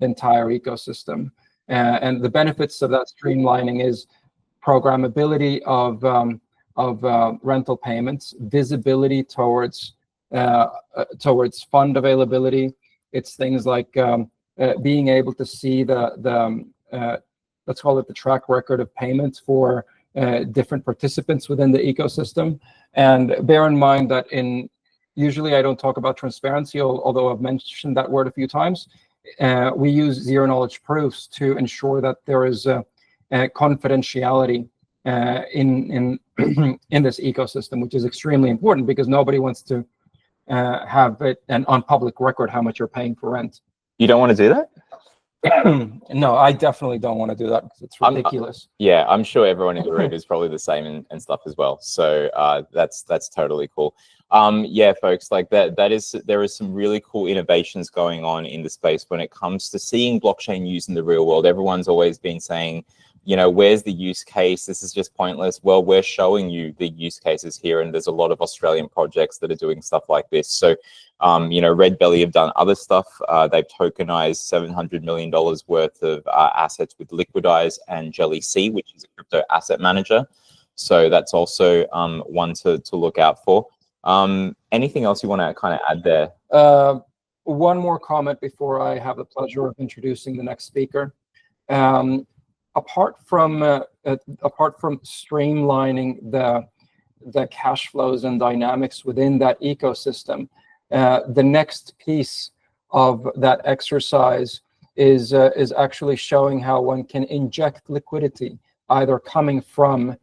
entire ecosystem. And the benefits of that streamlining is programmability of rental payments, visibility towards fund availability. It's things like being able to see the let's call it the track record of payments for different participants within the ecosystem. And bear in mind that usually I don't talk about transparency, although I've mentioned that word a few times. We use zero knowledge proofs to ensure that there is confidentiality in this ecosystem, which is extremely important because nobody wants to have it on public record how much you're paying for rent. You don't want to do that? No, I definitely don't want to do that because it's ridiculous. Yeah, I'm sure everyone in the room is probably the same and stuff as well. So that's totally cool. Yeah, folks, like there is some really cool innovations going on in the space when it comes to seeing blockchain used in the real world. Everyone's always been saying, you know, where's the use case? This is just pointless. Well, we're showing you the use cases here, and there's a lot of Australian projects that are doing stuff like this. So, you know, Redbelly have done other stuff. They've tokenized $700 million worth of assets with Liquidize and Jelly C, which is a crypto asset manager. So that's also one to look out for. Anything else you want to kind of add there? One more comment before I have the pleasure of introducing the next speaker. Apart from streamlining the cash flows and dynamics within that ecosystem, the next piece of that exercise is actually showing how one can inject liquidity, either coming from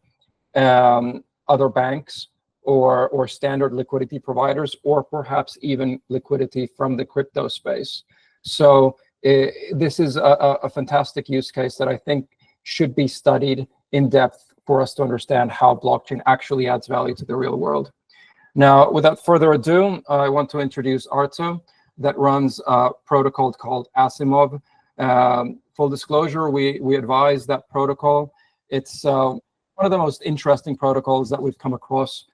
other banks or standard liquidity providers, or perhaps even liquidity from the crypto space. So this is a fantastic use case that I think should be studied in depth for us to understand how blockchain actually adds value to the real world. Now, without further ado, I want to introduce Arto, that runs a protocol called ASIMOV. Full disclosure, we advise that protocol. It's one of the most interesting protocols that we've come across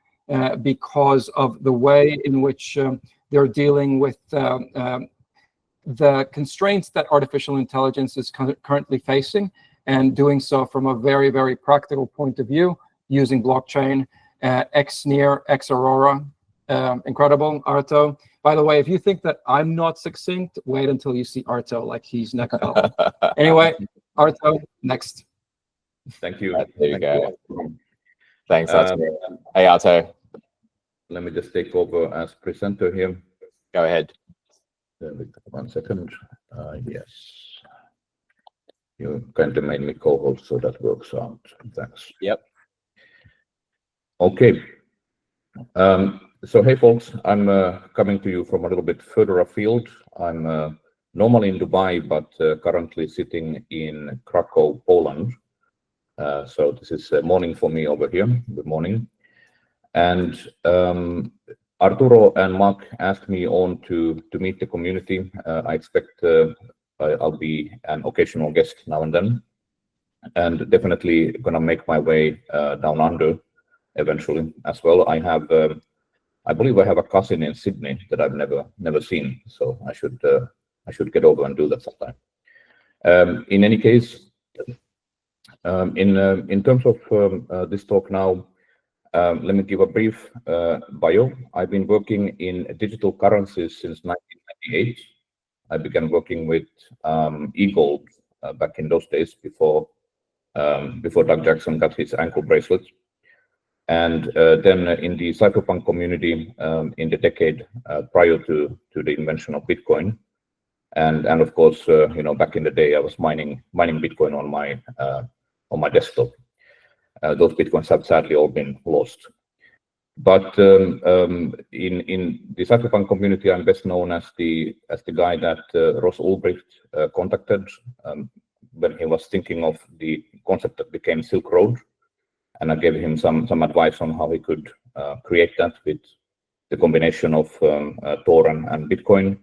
because of the way in which they're dealing with the constraints that artificial intelligence is currently facing, and doing so from a very, very practical point of view using blockchain, Xnear, Aurora. Incredible, Arto. By the way, if you think that I'm not succinct, wait until you see Arto, like he's next level. Anyway, Arto, next. Thank you. There you go. Thanks, Arto. Hey, Arto. Let me just take over as presenter here. Go ahead. 1 second. Yes. You kindly made me co-host, so that works out. Thanks. Yep. Okay. So hey, folks, I'm coming to you from a little bit further afield. I'm normally in Dubai, but currently sitting in Krakow, Poland. So this is morning for me over here. Good morning. And Arturo and Mark asked me on to meet the community. I expect I'll be an occasional guest now and then, and definitely gonna make my way down under eventually as well. I believe I have a cousin in Sydney that I've never seen, so I should get over and do that sometime. In any case, in terms of this talk now, let me give a brief bio. I've been working in digital currencies since 1998. I began working with eGold back in those days before Doug Jackson got his ankle bracelet. And then in the cypherpunk community in the decade prior to the invention of Bitcoin. And of course, you know, back in the day, I was mining Bitcoin on my desktop. Those Bitcoins have sadly all been lost. But in the cypherpunk community, I'm best known as the guy that Ross Ulbricht contacted when he was thinking of the concept that became Silk Road, and I gave him some advice on how he could create that with the combination of Tor and Bitcoin.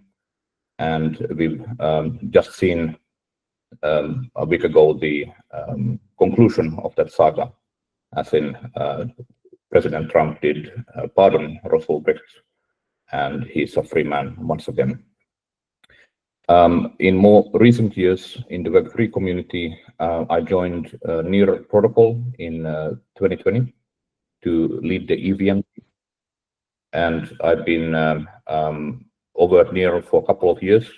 And we've just seen a week ago the conclusion of that saga, as in President Trump did pardon Ross Ulbricht, and he's a free man once again. In more recent years, in the Web3 community, I joined Near Protocol in 2020 to lead the EVM, and I've been over at Near for a couple of years,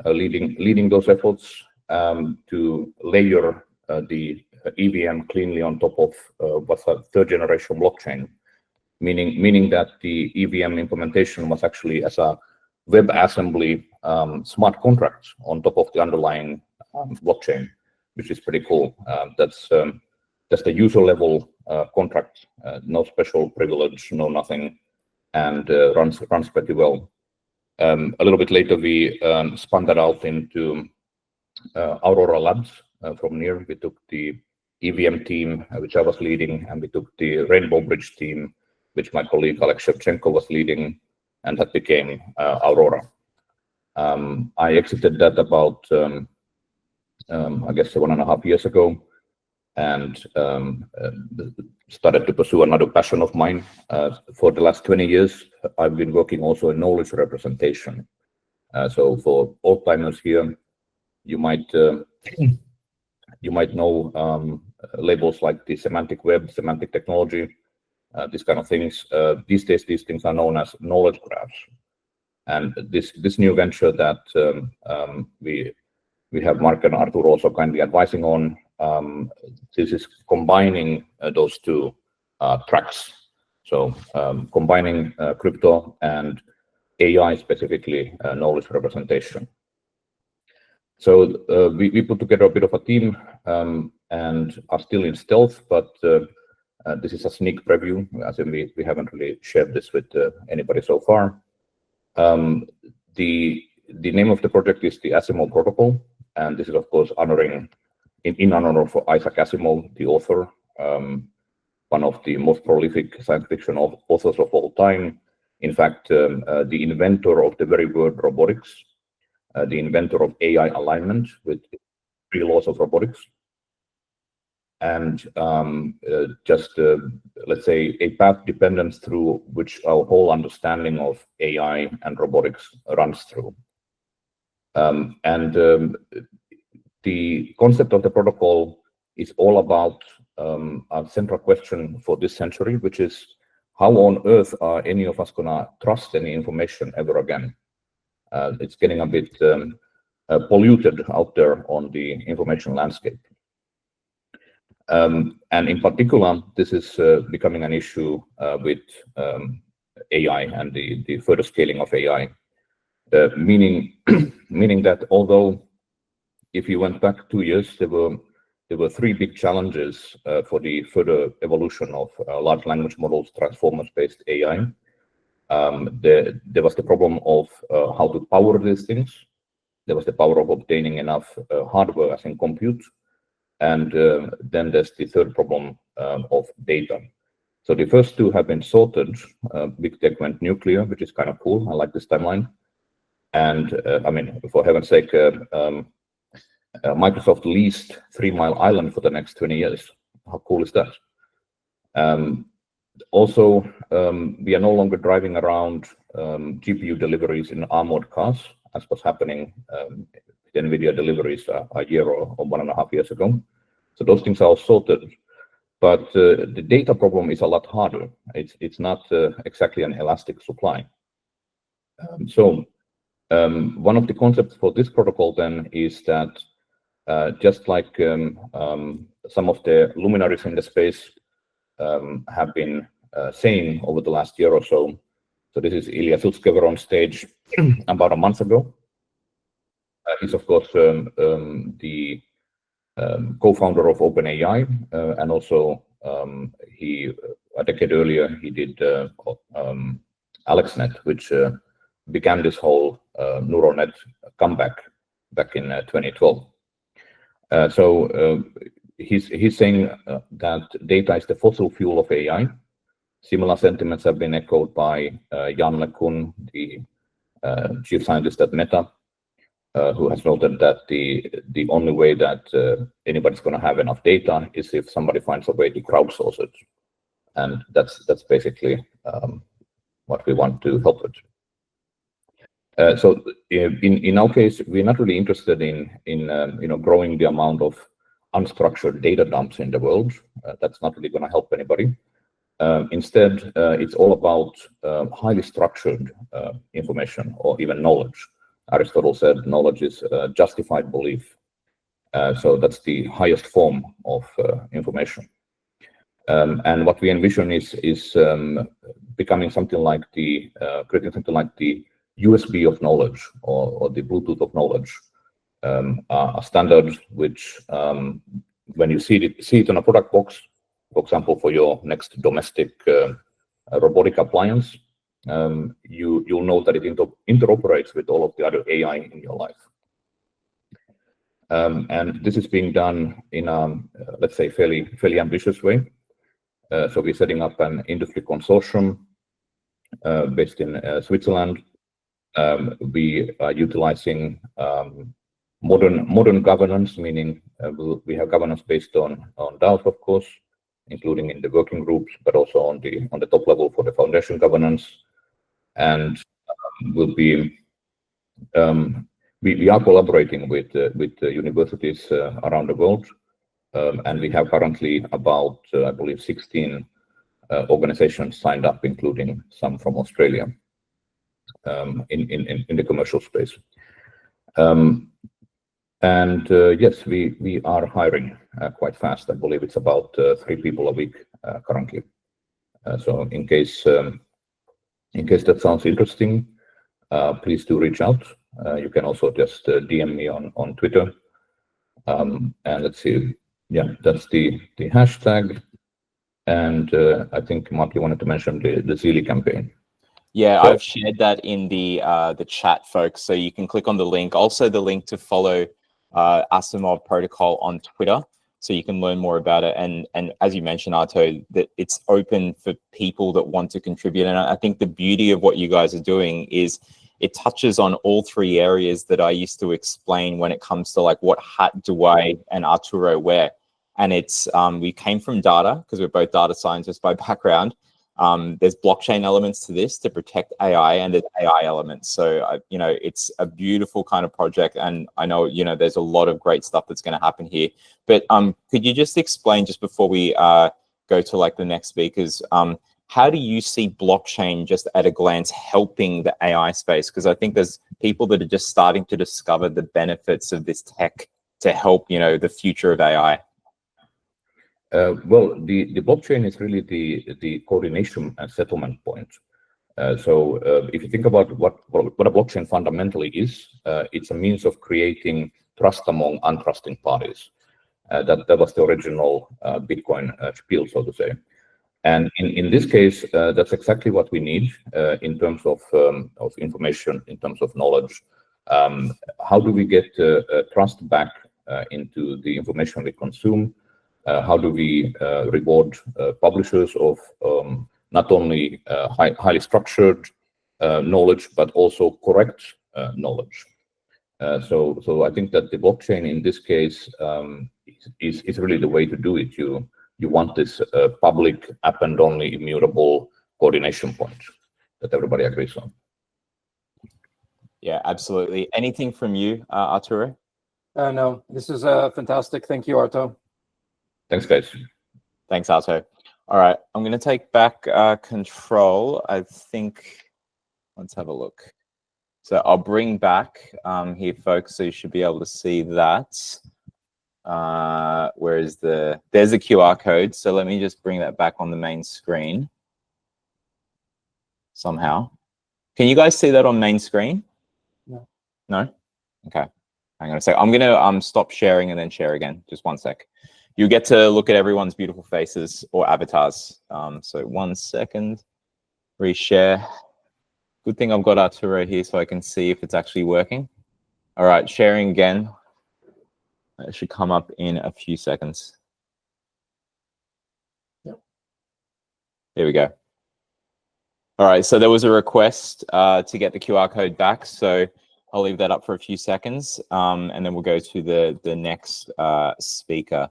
leading those efforts to layer the EVM cleanly on top of what's a third-generation blockchain, meaning that the EVM implementation was actually as a WebAssembly smart contract on top of the underlying blockchain, which is pretty cool. That's the user level contract, no special privilege, no nothing, and runs pretty well. A little bit later, we spun that out into Aurora Labs from Near. We took the EVM team, which I was leading, and we took the Rainbow Bridge team, which my colleague Alex Shevchenko was leading, and that became Aurora. I exited that about, I guess, 1.5 years ago, and started to pursue another passion of mine. For the last 20 years, I've been working also in knowledge representation. So for old-timers here, you might know labels like the semantic web, semantic technology, these kind of things. These days, these things are known as knowledge graphs. And this new venture that we have Mark and Arturo also kindly advising on, this is combining those two tracks. So combining crypto and AI, specifically knowledge representation. So we put together a bit of a team and are still in stealth, but this is a sneak preview, as in we haven't really shared this with anybody so far. The name of the project is the ASIMOV protocol, and this is of course honoring in honor of Isaac Asimov, the author, one of the most prolific science fiction authors of all time. In fact, the inventor of the very word robotics, the inventor of AI alignment with 3 laws of robotics, and let's say a path dependence through which our whole understanding of AI and robotics runs through. The concept of the protocol is all about a central question for this century, which is how on earth are any of us gonna trust any information ever again? It's getting a bit polluted out there on the information landscape. And in particular, this is becoming an issue with AI and the further scaling of AI, meaning that although if you went back 2 years, there were 3 big challenges for the further evolution of large language models, transformers-based AI. There was the problem of how to power these things. There was the power of obtaining enough hardware, as in compute. And then there's the third problem of data. So the first 2 have been sorted. Big tech went nuclear, which is kind of cool. I like this timeline. And I mean, for heaven's sake, Microsoft leased 3 Mile Island for the next 20 years. How cool is that? Also, we are no longer driving around GPU deliveries in armored cars, as was happening with NVIDIA deliveries a year or 1.5 years ago. So those things are all sorted. But the data problem is a lot harder. It's not exactly an elastic supply. One of the concepts for this protocol then is that just like some of the luminaries in the space have been saying over the last year or so. So this is Ilya Sutskever on stage about a month ago. He's of course the co-founder of OpenAI, and also a decade earlier he did AlexNet, which began this whole neural net comeback back in 2012. He's saying that data is the fossil fuel of AI. Similar sentiments have been echoed by Jan LeCun, the chief scientist at Meta, who has noted that the only way that anybody's going to have enough data is if somebody finds a way to crowdsource it, and that's basically what we want to help with. So in our case, we're not really interested in growing the amount of unstructured data dumps in the world. That's not really going to help anybody. Instead, it's all about highly structured information or even knowledge. Aristotle said knowledge is justified belief. So that's the highest form of information. And what we envision is becoming something like creating something like the USB of knowledge or the Bluetooth of knowledge, a standard which, when you see it on a product box, for example, for your next domestic robotic appliance, you'll know that it interoperates with all of the other AI in your life. And this is being done in a, let's say, fairly ambitious way. So we're setting up an industry consortium based in Switzerland. We are utilizing modern governance, meaning we have governance based on DAOs, of course, including in the working groups, but also on the top level for the foundation governance. And we'll be we are collaborating with universities around the world, and we have currently about I believe 16 organizations signed up, including some from Australia, in the commercial space. And yes, we are hiring quite fast. I believe it's about 3 people a week currently. So in case that sounds interesting, please do reach out. You can also just DM me on Twitter. And let's see, yeah, that's the hashtag. And I think Mark, you wanted to mention the Zili campaign. Yeah, So, I've shared that in the chat, folks. So you can click on the link. Also, the link to follow ASIMOV protocol on Twitter, so you can learn more about it. And as you mentioned, Arto, that it's open for people that want to contribute. And I think the beauty of what you guys are doing is it touches on all 3 areas that I used to explain when it comes to like what hat do I and Arturo wear. And it's we came from data because we're both data scientists by background. There's blockchain elements to this to protect AI, and there's AI elements. So, it's a beautiful kind of project. And I know, there's a lot of great stuff that's going to happen here. But could you just explain, just before we go to like the next speakers, how do you see blockchain just at a glance helping the AI space? Because I think there's people that are just starting to discover the benefits of this tech to help, the future of AI. Well, the blockchain is really the coordination and settlement point. So if you think about what a blockchain fundamentally is, it's a means of creating trust among untrusting parties. That was the original Bitcoin spiel, so to say. And in this case, that's exactly what we need in terms of information, in terms of knowledge. How do we get trust back into the information we consume? How do we reward publishers of not only highly structured knowledge, but also correct knowledge? So I think that the blockchain in this case is really the way to do it. You want this public append-only immutable coordination point that everybody agrees on. Yeah, absolutely. Anything from you, Arturo? No, this is fantastic. Thank you, Arto. Thanks, guys. Thanks, Arto. All right, I'm going to take back control. I think, let's have a look. So I'll bring back here, folks, so you should be able to see that. There's the QR code. So let me just bring that back on the main screen somehow. Can you guys see that on main screen? No. No? Okay. Hang on a sec. I'm going to stop sharing and then share again. Just one sec. You get to look at everyone's beautiful faces or avatars. So 1 second. Reshare. Good thing I've got Arturo here so I can see if it's actually working. All right, sharing again. It should come up in a few seconds. Yep. There we go. All right, so there was a request to get the QR code back. So I'll leave that up for a few seconds, and then we'll go to the next speaker.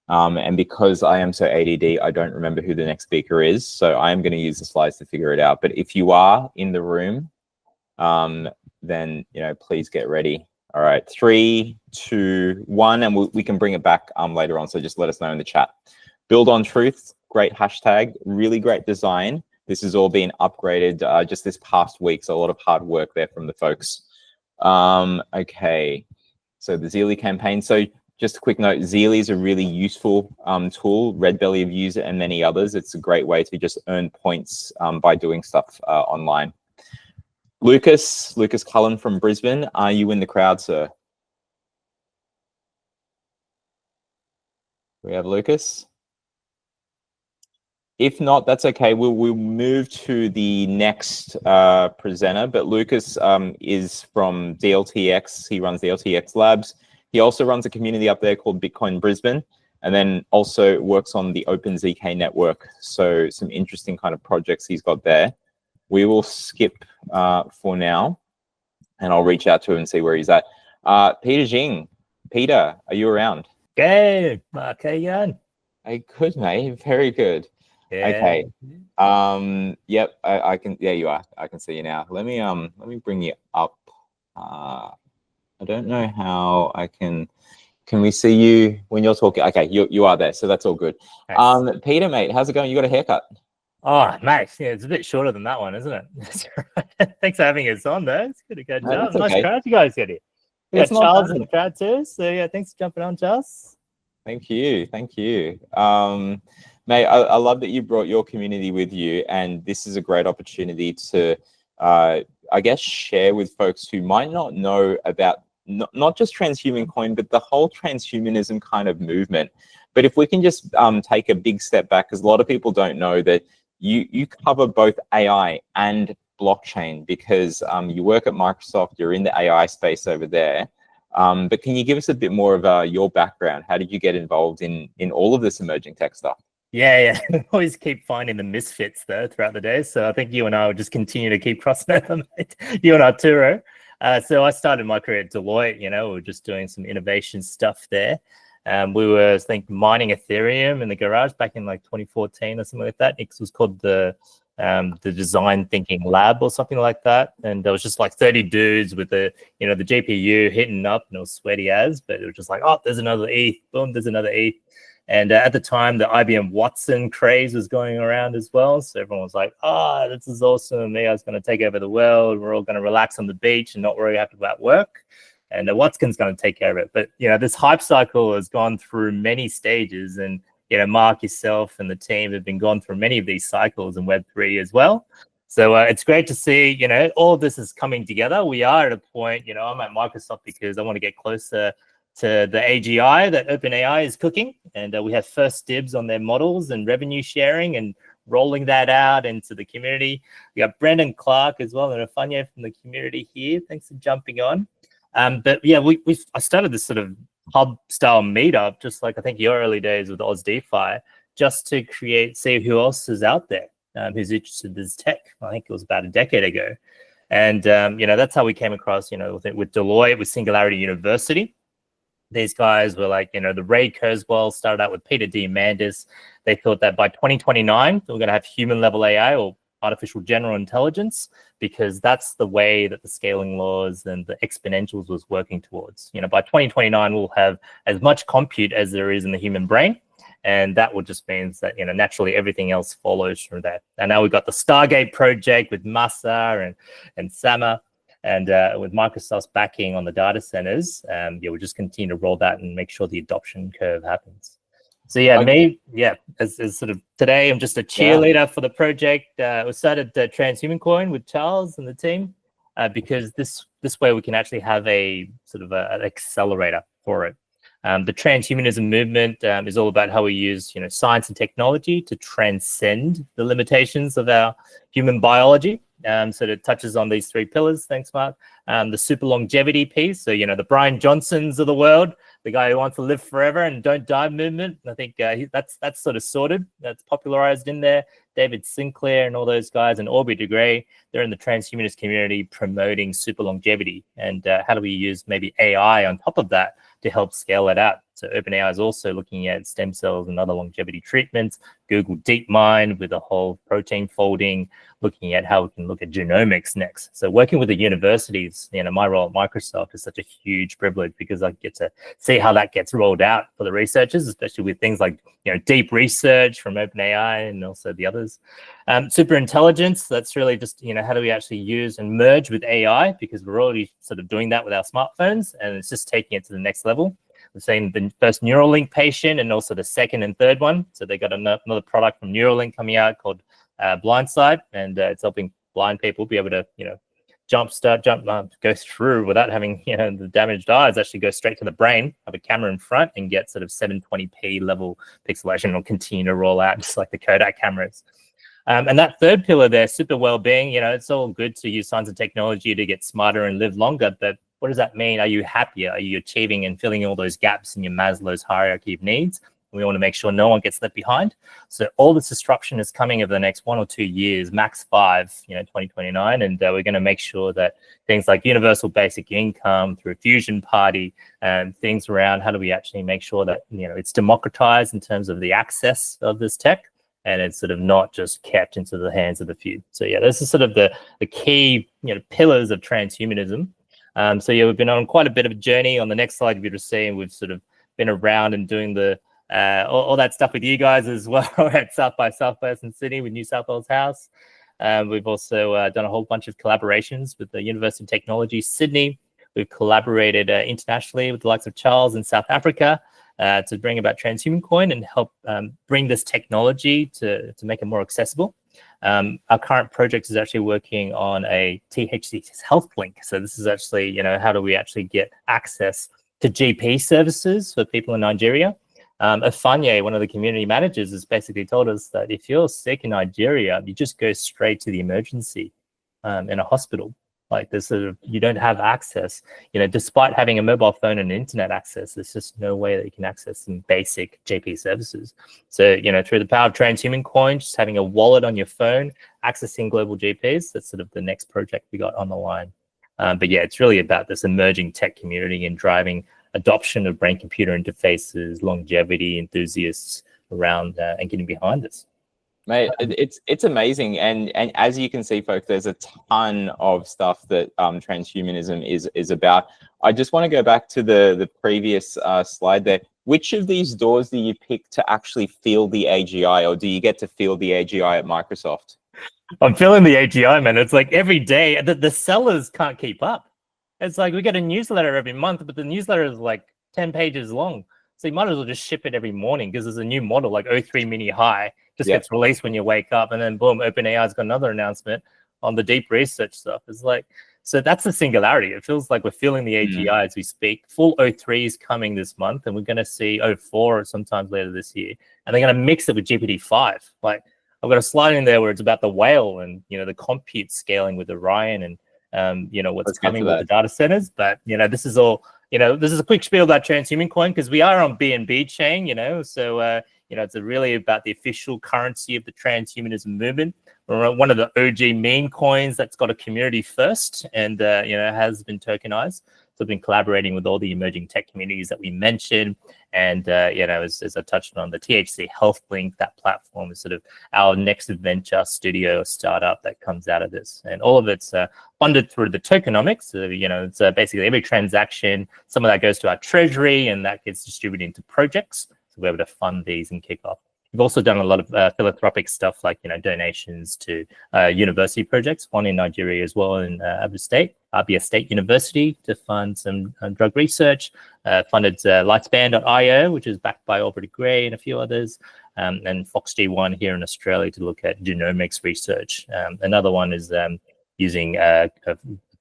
And because I am so ADD, I don't remember who the next speaker is. So I am going to use the slides to figure it out. But if you are in the room, then please get ready. All right, 3, 2, 1, and we can bring it back later on. So just let us know in the chat. Build on Truth, great hashtag, really great design. This has all been upgraded just this past week, so a lot of hard work there from the folks. Okay, so the Zealy campaign. So just a quick note, Zealy is a really useful tool. Redbelly have used it and many others. It's a great way to just earn points by doing stuff online. Lucas Cullen from Brisbane, are you in the crowd, sir? We have Lucas. If not, that's okay. We'll move to the next presenter. But Lucas is from DLTX. He runs DLTX Labs. He also runs a community up there called Bitcoin Brisbane, and then also works on the OpenZK network. So some interesting kind of projects he's got there. We will skip for now, and I'll reach out to him and see where he's at. Peter Xing. Peter, are you around? Good, Mark. How you going? Hey, good, mate. Very good. Yeah. Okay. Yep. I can. Yeah, you are. I can see you now. Let me bring you up. I don't know how I can. Can we see you when you're talking? Okay, you are there, so that's all good. Nice. Peter, mate, how's it going? You got a haircut? Oh, nice. Yeah, it's a bit shorter than that one, isn't it? Thanks for having us on, though. It's good to catch up. Okay. Nice crowd you guys got here. We It's got not Charles bad. in the crowd too. So yeah, thanks for jumping on, Charles. Thank you. Mate, I love that you brought your community with you, and this is a great opportunity to, I guess, share with folks who might not know about not just transhuman coin, but the whole transhumanism kind of movement. But if we can just take a big step back, because a lot of people don't know that you cover both AI and blockchain, because you work at Microsoft, you're in the AI space over there. But can you give us a bit more of your background? How did you get involved in all of this emerging tech stuff? Yeah. Always keep finding the misfits though throughout the day. So I think you and I will just continue to keep crossing over, mate. You and Arturo. So I started my career at Deloitte. We were just doing some innovation stuff there. We were, I think, mining Ethereum in the garage back in like 2014 or something like that. It was called the Design Thinking Lab or something like that. And there was just like 30 dudes with the GPU hitting up, and it was sweaty as, but it was just like, oh, there's another ETH, boom, there's another ETH. And at the time, the IBM Watson craze was going around as well. So everyone was like, oh, this is awesome. AI's going to take over the world. We're all going to relax on the beach and not worry about work. And Watson's going to take care of it. But, this hype cycle has gone through many stages. And, Mark, yourself and the team have been gone through many of these cycles in Web3 as well. So it's great to see, all of this is coming together. We are at a point, I'm at Microsoft because I want to get closer to the AGI that OpenAI is cooking. And we have first dibs on their models and revenue sharing and rolling that out into the community. We got Brendan Clark as well, and Afanya from the community here. Thanks for jumping on. But yeah, I started this sort of hub style meetup, just like I think your early days with Oz DeFi, just to see who else is out there who's interested in this tech. I think it was about a decade ago. And, that's how we came across, with Deloitte, with Singularity University. These guys were like, the Ray Kurzweil started out with Peter Diamandis. They thought that by 2029, we're going to have human level AI or artificial general intelligence, because that's the way that the scaling laws and the exponentials was working towards. By 2029, we'll have as much compute as there is in the human brain. And that will just means that, naturally everything else follows from that. And now we've got the Stargate project with Massa and Sama. And with Microsoft's backing on the data centers, we'll just continue to roll that and make sure the adoption curve happens. So as sort of today, I'm just a cheerleader for the project. We started the Transhuman Coin with Charles and the team because this way we can actually have a sort of an accelerator for it. The transhumanism movement is all about how we use science and technology to transcend the limitations of our human biology. So it touches on these three pillars. Thanks, Mark. The super longevity piece. So, the Brian Johnsons of the world, the guy who wants to live forever and don't die movement. I think that's sort of sorted. That's popularized in there. David Sinclair and all those guys, and Aubrey de Grey, they're in the transhumanist community promoting super longevity. And how do we use maybe AI on top of that to help scale it out? So OpenAI is also looking at stem cells and other longevity treatments. Google DeepMind with the whole protein folding, looking at how we can look at genomics next. So working with the universities, my role at Microsoft is such a huge privilege because I get to see how that gets rolled out for the researchers, especially with things like deep research from OpenAI and also the others. Super intelligence, that's really just how do we actually use and merge with AI, because we're already sort of doing that with our smartphones, and it's just taking it to the next level. We're seeing the first Neuralink patient and also the second and third one. So they got another product from Neuralink coming out called Blindside, and it's helping blind people be able to go through without having the damaged eyes, actually go straight to the brain, have a camera in front and get sort of 720p level pixelation, and will continue to roll out just like the Kodak cameras. And that third pillar there, super well-being, it's all good to use science and technology to get smarter and live longer, but what does that mean? Are you happier? Are you achieving and filling all those gaps in your Maslow's hierarchy of needs? We want to make sure no one gets left behind. So all this disruption is coming over the next 1 or 2 years, max 5, 2029. And we're going to make sure that things like universal basic income through Fusion Party and things around how do we actually make sure that, it's democratized in terms of the access of this tech, and it's sort of not just kept into the hands of a few. So yeah, this is sort of the key, pillars of transhumanism. We've been on quite a bit of a journey. On the next slide, you're just seeing we've sort of been around and doing the all that stuff with you guys as well at South by Southwest in Sydney with New South Wales House. We've also done a whole bunch of collaborations with the University of Technology, Sydney. We've collaborated internationally with the likes of Charles in South Africa to bring about Transhuman Coin and help bring this technology to make it more accessible. Our current project is actually working on a THC health link. So this is actually, how do we actually get access to GP services for people in Nigeria? Afanye, one of the community managers, has basically told us that if you're sick in Nigeria, you just go straight to the emergency in a hospital. Like this, you don't have access, despite having a mobile phone and internet access, there's just no way that you can access some basic GP services. So, through the power of Transhuman Coin, just having a wallet on your phone, accessing global GPs, that's sort of the next project we got on the line. But yeah, it's really about this emerging tech community and driving adoption of brain-computer interfaces, longevity enthusiasts around and getting behind this. Mate, it's amazing, and as you can see, folks, there's a ton of stuff that transhumanism is about. I just want to go back to the previous slide there. Which of these doors do you pick to actually feel the AGI, or do you get to feel the AGI at Microsoft? I'm feeling the AGI, man. It's like every day the sellers can't keep up. It's like we get a newsletter every month, but the newsletter is like 10 pages long. So you might as well just ship it every morning because there's a new model like O3 Mini High gets released when you wake up, and then boom, OpenAI's got another announcement on the deep research stuff. It's like, so that's the singularity. It feels like we're feeling the AGI as we speak. Full O3 is coming this month, and we're going to see O4 sometimes later this year. And they're going to mix it with GPT-5. Like I've got a slide in there where it's about the whale and, the compute scaling with Orion and, what's coming with the data centers. But, this is all, this is a quick spiel about Transhuman Coin because we are on BNB chain, so, it's really about the official currency of the transhumanism movement. We're one of the OG meme coins that's got a community first and, has been tokenized. So I've been collaborating with all the emerging tech communities that we mentioned. And, as I touched on, the THC Health Link, that platform is sort of our next venture studio startup that comes out of this. And all of it's funded through the tokenomics. So, it's basically every transaction, some of that goes to our treasury and that gets distributed into projects. So we're able to fund these and kick off. We've also done a lot of philanthropic stuff like, donations to university projects, one in Nigeria as well in Abia State University to fund some drug research, funded Lightspan.io, which is backed by Aubrey Gray and a few others, and FoxG1 here in Australia to look at genomics research. Another one is using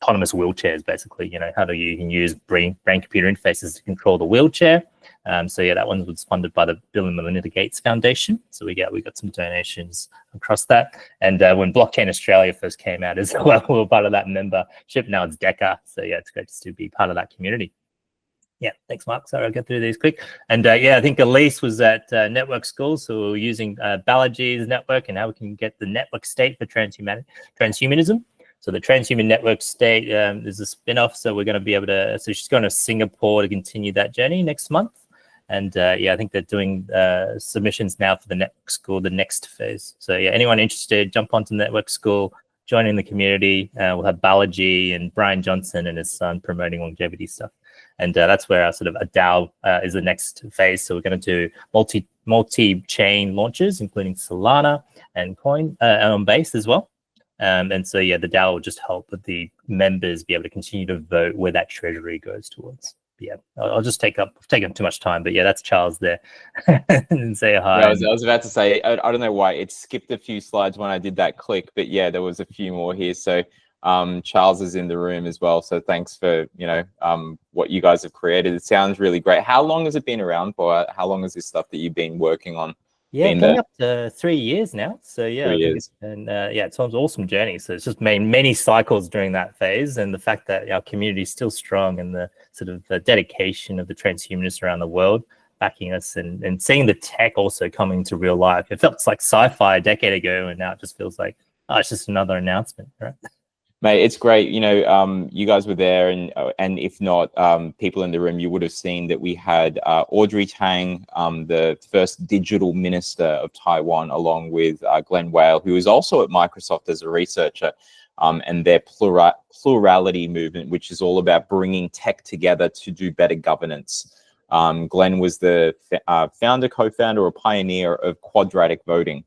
autonomous wheelchairs, basically, how do you can use brain-computer interfaces to control the wheelchair. That one was funded by the Bill and Melinda Gates Foundation. So we got some donations across that. And when Blockchain Australia first came out as well, we were part of that membership. Now it's DECA. So it's great to be part of that community. Yeah, thanks, Mark. Sorry, I'll get through these quick. And I think Elise was at Network School. So we're using Balaji's network and how we can get the network state for transhumanism. So the Transhuman Network State is a spin-off. So we're going to be able to, so she's going to Singapore to continue that journey next month. And yeah, I think they're doing submissions now for the network school, the next phase. So yeah, anyone interested, jump onto network school, join in the community. We'll have Balaji and Brian Johnson and his son promoting longevity stuff. And that's where our sort of a DAO is the next phase. So we're going to do multi-chain launches, including Solana and Coin on Base as well. And so, yeah, the DAO will just help with the members be able to continue to vote where that treasury goes towards. Yeah, I'll just take up too much time, but yeah, that's Charles there. And say hi. Yeah, I was about to say, I don't know why it skipped a few slides when I did that click, but yeah, there was a few more here. So Charles is in the room as well. So thanks for, what you guys have created. It sounds really great. How long has it been around for? How long is this stuff that you've been working on? Yeah, coming up to 3 years now. So yeah, 3 years. It's an awesome journey. So it's just made many cycles during that phase, and the fact that our community is still strong and the sort of the dedication of the transhumanists around the world backing us and seeing the tech also coming to real life. It felt like sci-fi a decade ago, and now it just feels like it's just another announcement, right? Mate, it's great. You guys were there, and if not, people in the room, you would have seen that we had Audrey Tang, the first digital minister of Taiwan, along with Glenn Whale, who is also at Microsoft as a researcher, and their plurality movement, which is all about bringing tech together to do better governance. Glenn was the founder, co-founder, or pioneer of quadratic voting,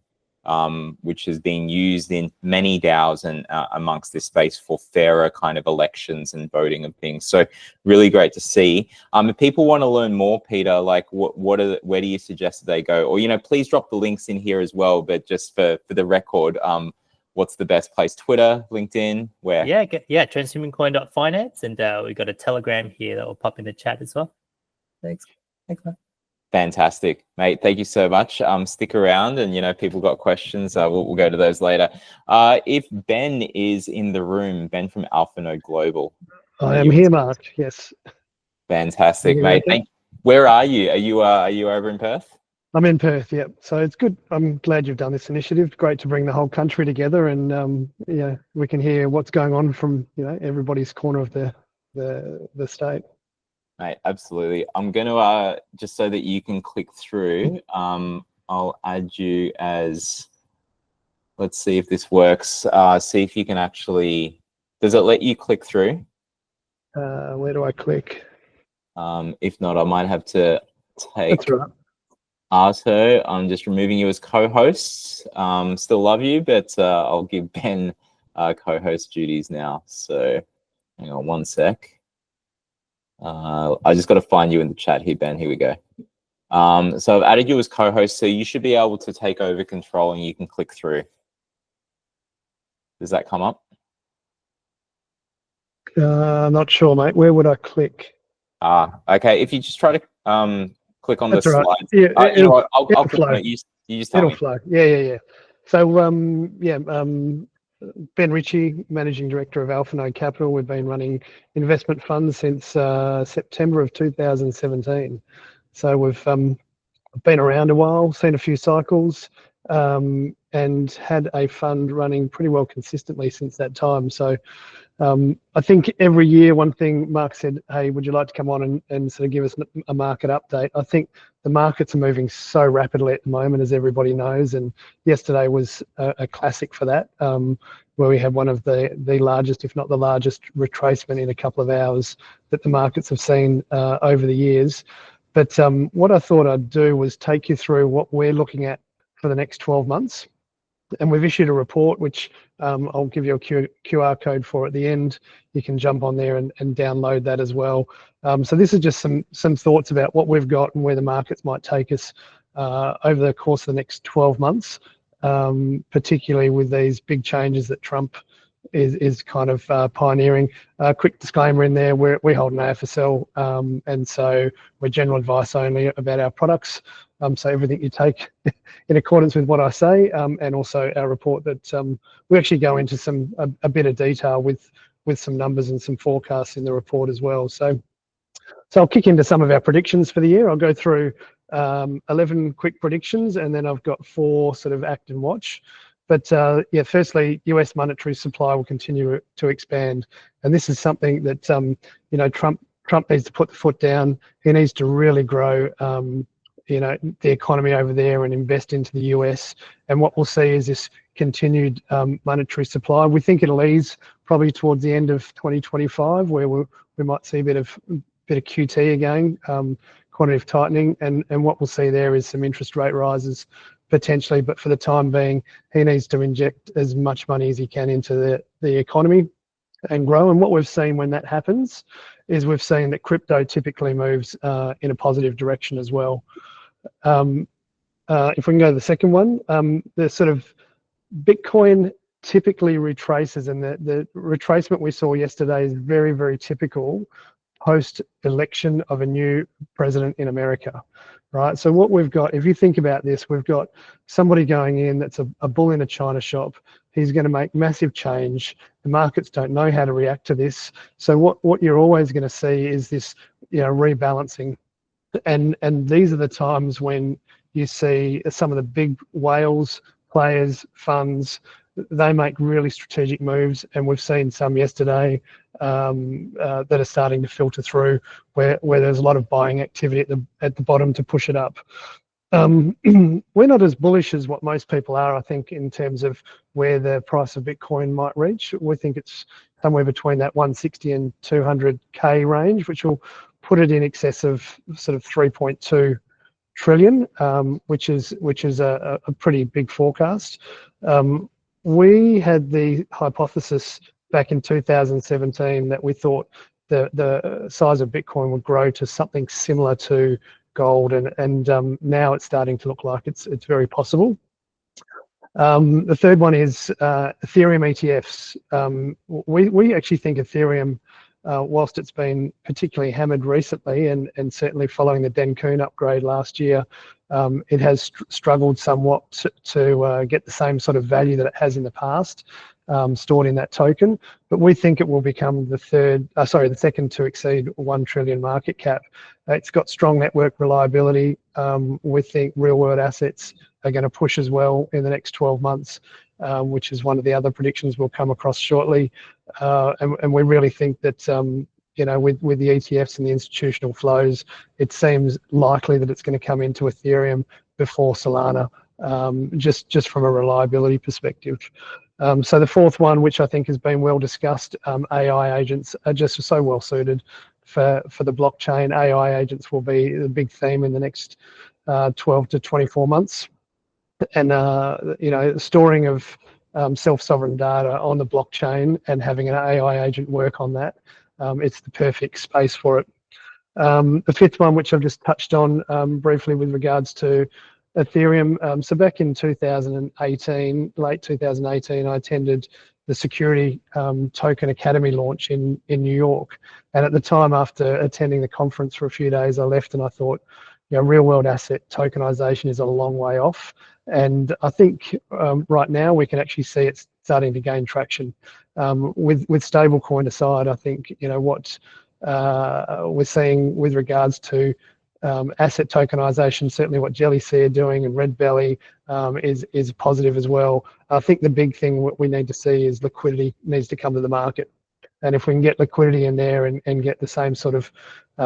which has been used in many DAOs and amongst this space for fairer kind of elections and voting and things. So really great to see. If people want to learn more, Peter, like where do you suggest that they go? Or, please drop the links in here as well. But just for the record, what's the best place? Twitter, LinkedIn, where? Yeah, transhumancoin.finance. And we got a Telegram here that will pop in the chat as well. Thanks, man. Fantastic, mate. Thank you so much. Stick around, and people got questions. We'll go to those later. If Ben is in the room, Ben from Alpha Node Global. I am here, Mark. Yes. Fantastic, mate. Where are you? Are you over in Perth? I'm in Perth. Yeah. So it's good. I'm glad you've done this initiative. Great to bring the whole country together, and we can hear what's going on from everybody's corner of the state. Mate, absolutely. I'm going to, just so that you can click through, I'll add you as, let's see if this works. See if you can actually, does it let you click through? Where do I click? If not, I might have to take That's right. Arto. I'm just removing you as co-host. Still love you, but I'll give Ben co-host duties now. So hang on one sec. I just got to find you in the chat here, Ben. Here we go. So I've added you as co-host, so you should be able to take over control and you can click through. Does that come up? Not sure, mate. Where would I click? Okay. If you just try to click on That's the right. slides. Yeah, I'll click on it. You just tell me. It'll flow. Yeah. So Ben Ritchie, Managing Director of Alpha Node Capital. We've been running investment funds since September of 2017. So we've been around a while, seen a few cycles, and had a fund running pretty well consistently since that time. So I think every year, one thing Mark said, hey, would you like to come on and sort of give us a market update? I think the markets are moving so rapidly at the moment, as everybody knows. And yesterday was a classic for that, where we had one of the largest, if not the largest, retracement in a couple of hours that the markets have seen over the years. But what I thought I'd do was take you through what we're looking at for the next 12 months. And we've issued a report, which I'll give you a QR code for at the end. You can jump on there and download that as well. So this is just some thoughts about what we've got and where the markets might take us over the course of the next 12 months, particularly with these big changes that Trump is kind of pioneering. Quick disclaimer in there, we hold an AFSL, and so we're general advice only about our products. So everything you take in accordance with what I say, and also our report that we actually go into a bit of detail with some numbers and some forecasts in the report as well. So I'll kick into some of our predictions for the year. I'll go through 11 quick predictions, and then I've got 4 sort of act and watch. But firstly, US monetary supply will continue to expand, and this is something that Trump Trump needs to put the foot down. He needs to really grow, the economy over there and invest into the US. And what we'll see is this continued monetary supply. We think it'll ease probably towards the end of 2025, where we might see a bit of QT again, quantitative tightening. And what we'll see there is some interest rate rises potentially. But for the time being, he needs to inject as much money as he can into the economy and grow. And what we've seen when that happens is we've seen that crypto typically moves in a positive direction as well. If we can go to the second one, the sort of Bitcoin typically retraces, and the retracement we saw yesterday is very, very typical post-election of a new president in America, right? So what we've got, if you think about this, we've got somebody going in that's a bull in a china shop. He's going to make massive change. The markets don't know how to react to this. So what you're always going to see is this, rebalancing. And these are the times when you see some of the big whales, players, funds, they make really strategic moves, and we've seen some yesterday that are starting to filter through, where there's a lot of buying activity at the bottom to push it up. We're not as bullish as what most people are, I think, in terms of where the price of Bitcoin might reach. We think it's somewhere between that 160 and 200K range, which will put it in excess of sort of 3.2 trillion, which is a pretty big forecast. We had the hypothesis back in 2017 that we thought the size of Bitcoin would grow to something similar to gold, and now it's starting to look like it's very possible. The third one is Ethereum ETFs. We actually think Ethereum, whilst it's been particularly hammered recently, and certainly following the Bendiken upgrade last year, it has struggled somewhat to get the same sort of value that it has in the past, stored in that token. But we think it will become the second to exceed 1 trillion market cap. It's got strong network reliability. We think real-world assets are going to push as well in the next 12 months, which is one of the other predictions we'll come across shortly. And we really think that with the ETFs and the institutional flows, it seems likely that it's going to come into Ethereum before Solana, just from a reliability perspective. So the fourth one, which I think has been well discussed, AI agents are just so well suited for the blockchain. AI agents will be the big theme in the next 12 to 24 months. And storing of self-sovereign data on the blockchain and having an AI agent work on that, it's the perfect space for it. The fifth one, which I've just touched on briefly with regards to Ethereum. So back in 2018, late 2018, I attended the Security Token Academy launch in New York. And at the time, after attending the conference for a few days, I left and I thought, real world asset tokenization is a long way off. And I think right now we can actually see it's starting to gain traction. With stablecoin aside, I think what we're seeing with regards to asset tokenization, certainly what Jellycy are doing and Redbelly is positive as well. I think the big thing what we need to see is liquidity needs to come to the market. And if we can get liquidity in there and get the same sort of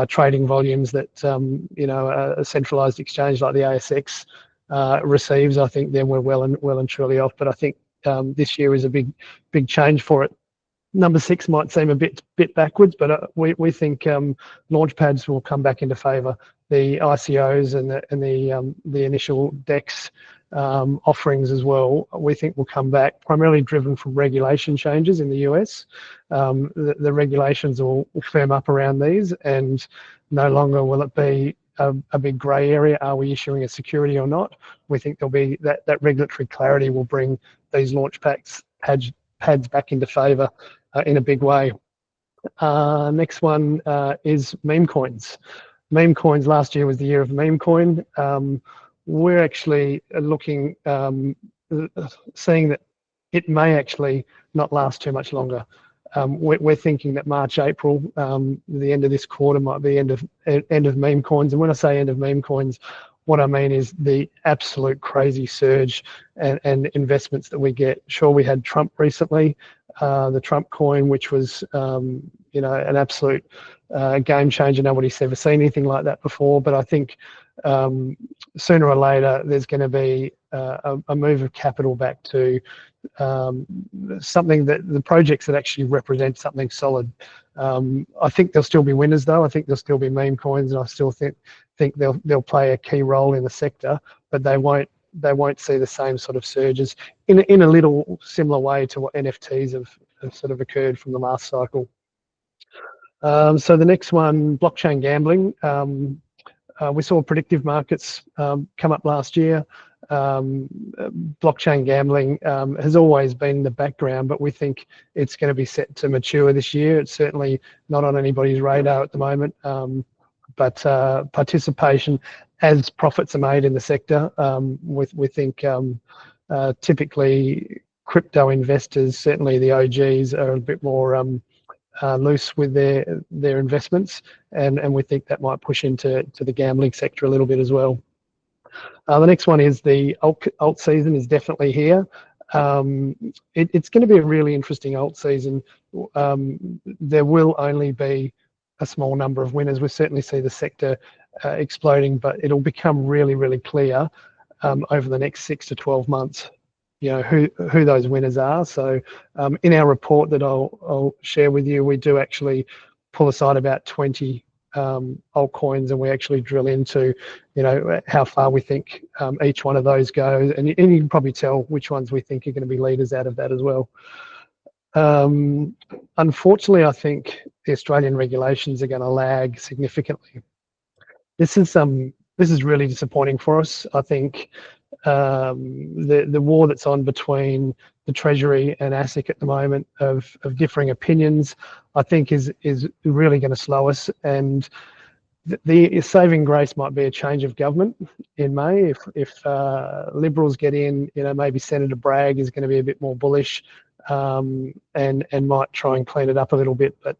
trading volumes that a centralized exchange like the ASX receives, I think then we're well and truly off. But I think this year is a big change for it. Number 6 might seem a bit backwards, but we think launchpads will come back into favour. The ICOs and the initial DEX offerings as well, we think will come back, primarily driven from regulation changes in the US. The regulations will firm up around these, and no longer will it be a big grey area. Are we issuing a security or not? We think there'll be that regulatory clarity will bring these launch pads back into favour in a big way. Next one is meme coins. Meme coins, last year was the year of meme coin. We're actually looking, seeing that it may actually not last too much longer. We're thinking that March, April, the end of this quarter might be end of meme coins. And when I say end of meme coins, what I mean is the absolute crazy surge and investments that we get. Sure, we had Trump recently, the Trump coin, which was you know, an absolute game changer. Nobody's ever seen anything like that before. But I think sooner or later there's going to be a move of capital back to something that the projects that actually represent something solid. I think there'll still be winners though. I think there'll still be meme coins, and I still think they'll play a key role in the sector, but they won't see the same sort of surges in a little similar way to what NFTs have sort of occurred from the last cycle. So the next one, blockchain gambling. We saw predictive markets come up last year. Blockchain gambling has always been in the background, but we think it's going to be set to mature this year. It's certainly not on anybody's radar at the moment, but participation as profits are made in the sector, we think typically crypto investors, certainly the OGs, are a bit more loose with their investments, and we think that might push into the gambling sector a little bit as well. The next one is the alt season is definitely here. It's going to be a really interesting alt season. There will only be a small number of winners. We certainly see the sector exploding, but it'll become really, really clear over the next 6 to 12 months, you know, who those winners are. So in our report that I'll share with you, we do actually pull aside about 20 altcoins, and we actually drill into, you know, how far we think each one of those goes, and you can probably tell which ones we think are going to be leaders out of that as well. Unfortunately, I think the Australian regulations are going to lag significantly. This is really disappointing for us. I think the war that's on between the Treasury and ASIC at the moment of differing opinions, I think is really going to slow us. And the saving grace might be a change of government in May. If Liberals get in, you know, maybe Senator Bragg is going to be a bit more bullish and might try and clean it up a little bit. But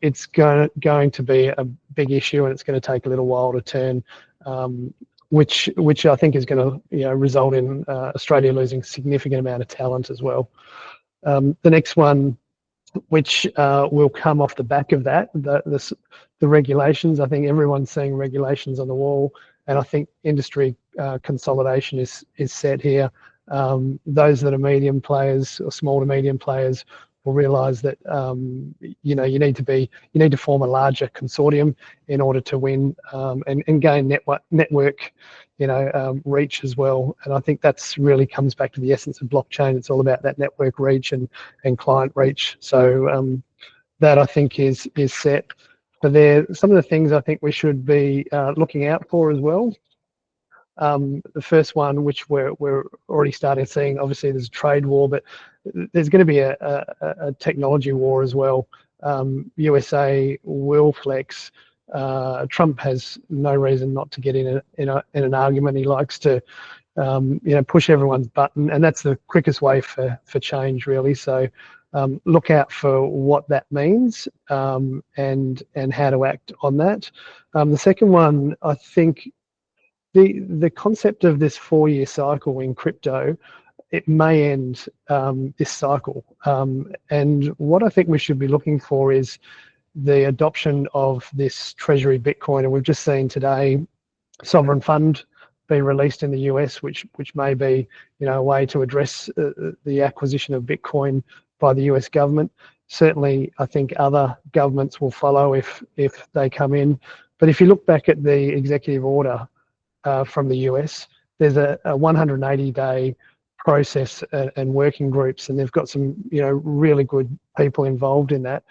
it's going to be a big issue, and it's going to take a little while to turn. Which I think is going to, you know, result in Australia losing a significant amount of talent as well. The next one, which will come off the back of that, the regulations. I think everyone's seeing regulations on the wall, and I think industry consolidation is set here. Those that are medium players or small to medium players will realise that you know, you need to form a larger consortium in order to win and gain network you know, reach as well. And I think that's really comes back to the essence of blockchain. It's all about that network reach and client reach. So that I think is set. But there some of the things I think we should be looking out for as well. The first one, which we're already starting seeing, obviously there's a trade war, but there's going to be a technology war as well. USA will flex. Trump has no reason not to get in an argument. He likes to you know, push everyone's button, and that's the quickest way for change, really. So look out for what that means and how to act on that. The second one, I think the concept of this 4-year cycle in crypto, it may end this cycle. And what I think we should be looking for is the adoption of this treasury Bitcoin. And we've just seen today sovereign fund be released in the US, which may be, you know, a way to address the acquisition of Bitcoin by the US government. Certainly, I think other governments will follow if they come in. But if you look back at the executive order from the US, there's a 180-day process and working groups, and they've got some, you know, really good people involved in that.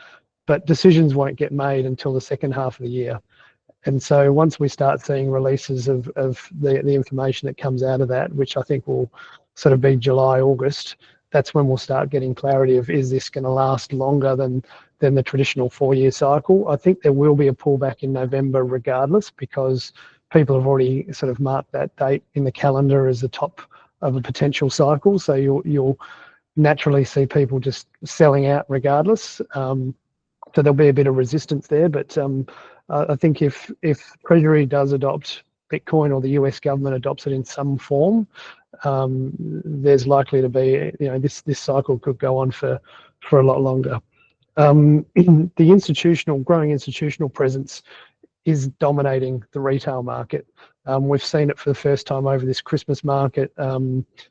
But decisions won't get made until the second half of the year. And so once we start seeing releases of the information that comes out of that, which I think will sort of be July, August, that's when we'll start getting clarity of, is this going to last longer than the traditional 4-year cycle? I think there will be a pullback in November regardless, because people have already sort of marked that date in the calendar as the top of a potential cycle. So you'll naturally see people just selling out regardless. So there'll be a bit of resistance there, but I think if Treasury does adopt Bitcoin, or the US government adopts it in some form, there's likely to be, you know, this cycle could go on for for a lot longer. The growing institutional presence is dominating the retail market. We've seen it for the first time over this Christmas market.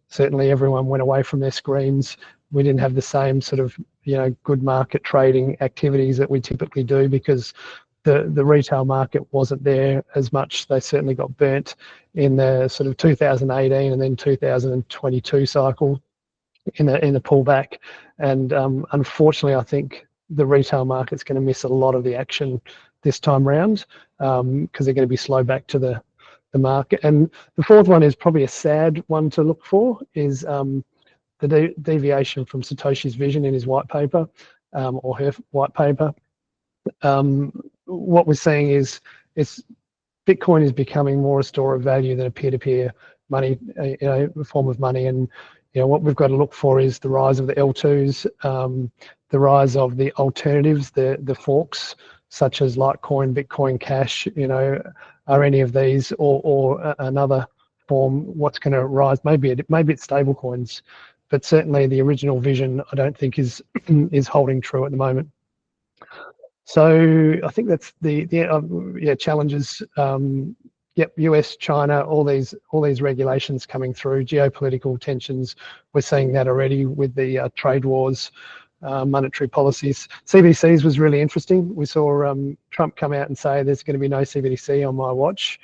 Certainly everyone went away from their screens. We didn't have the same sort of, good market trading activities that we typically do because the retail market wasn't there as much. They certainly got burnt in the sort of 2018 and then 2022 cycle in the pullback. And unfortunately, I think the retail market's going to miss a lot of the action this time round because they're going to be slow back to the market. And the fourth one is probably a sad one to look for, is the deviation from Satoshi's vision in his white paper or her white paper. What we're seeing is Bitcoin is becoming more a store of value than a peer-to-peer money, form of money. And what we've got to look for is the rise of the L2s, the rise of the alternatives, the forks, such as Litecoin, Bitcoin Cash. Are any of these or another form? What's going to rise? Maybe it's stable coins, but certainly the original vision I don't think is holding true at the moment. So I think that's the challenges. US, China, all these regulations coming through, geopolitical tensions. We're seeing that already with the trade wars, monetary policies. CBDCs was really interesting. We saw Trump come out and say there's going to be no CBDC on my watch,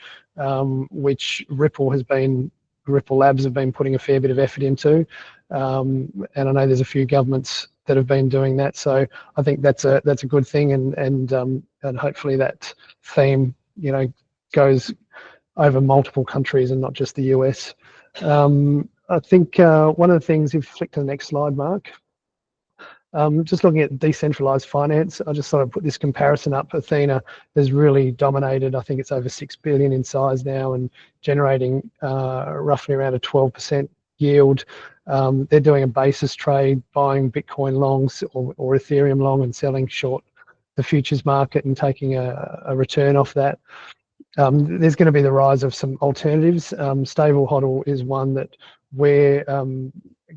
which Ripple Labs have been putting a fair bit of effort into. And I know there's a few governments that have been doing that. So I think that's a good thing, and hopefully that theme goes over multiple countries and not just the US. I think one of the things, if you flick to the next slide, Mark, just looking at decentralized finance, I just sort of put this comparison up. Athena has really dominated. I think it's over 6 billion in size now and generating roughly around a 12% yield. They're doing a basis trade, buying Bitcoin longs or Ethereum long and selling short the futures market and taking a return off that. There's going to be the rise of some alternatives. Stable HODL is one that we're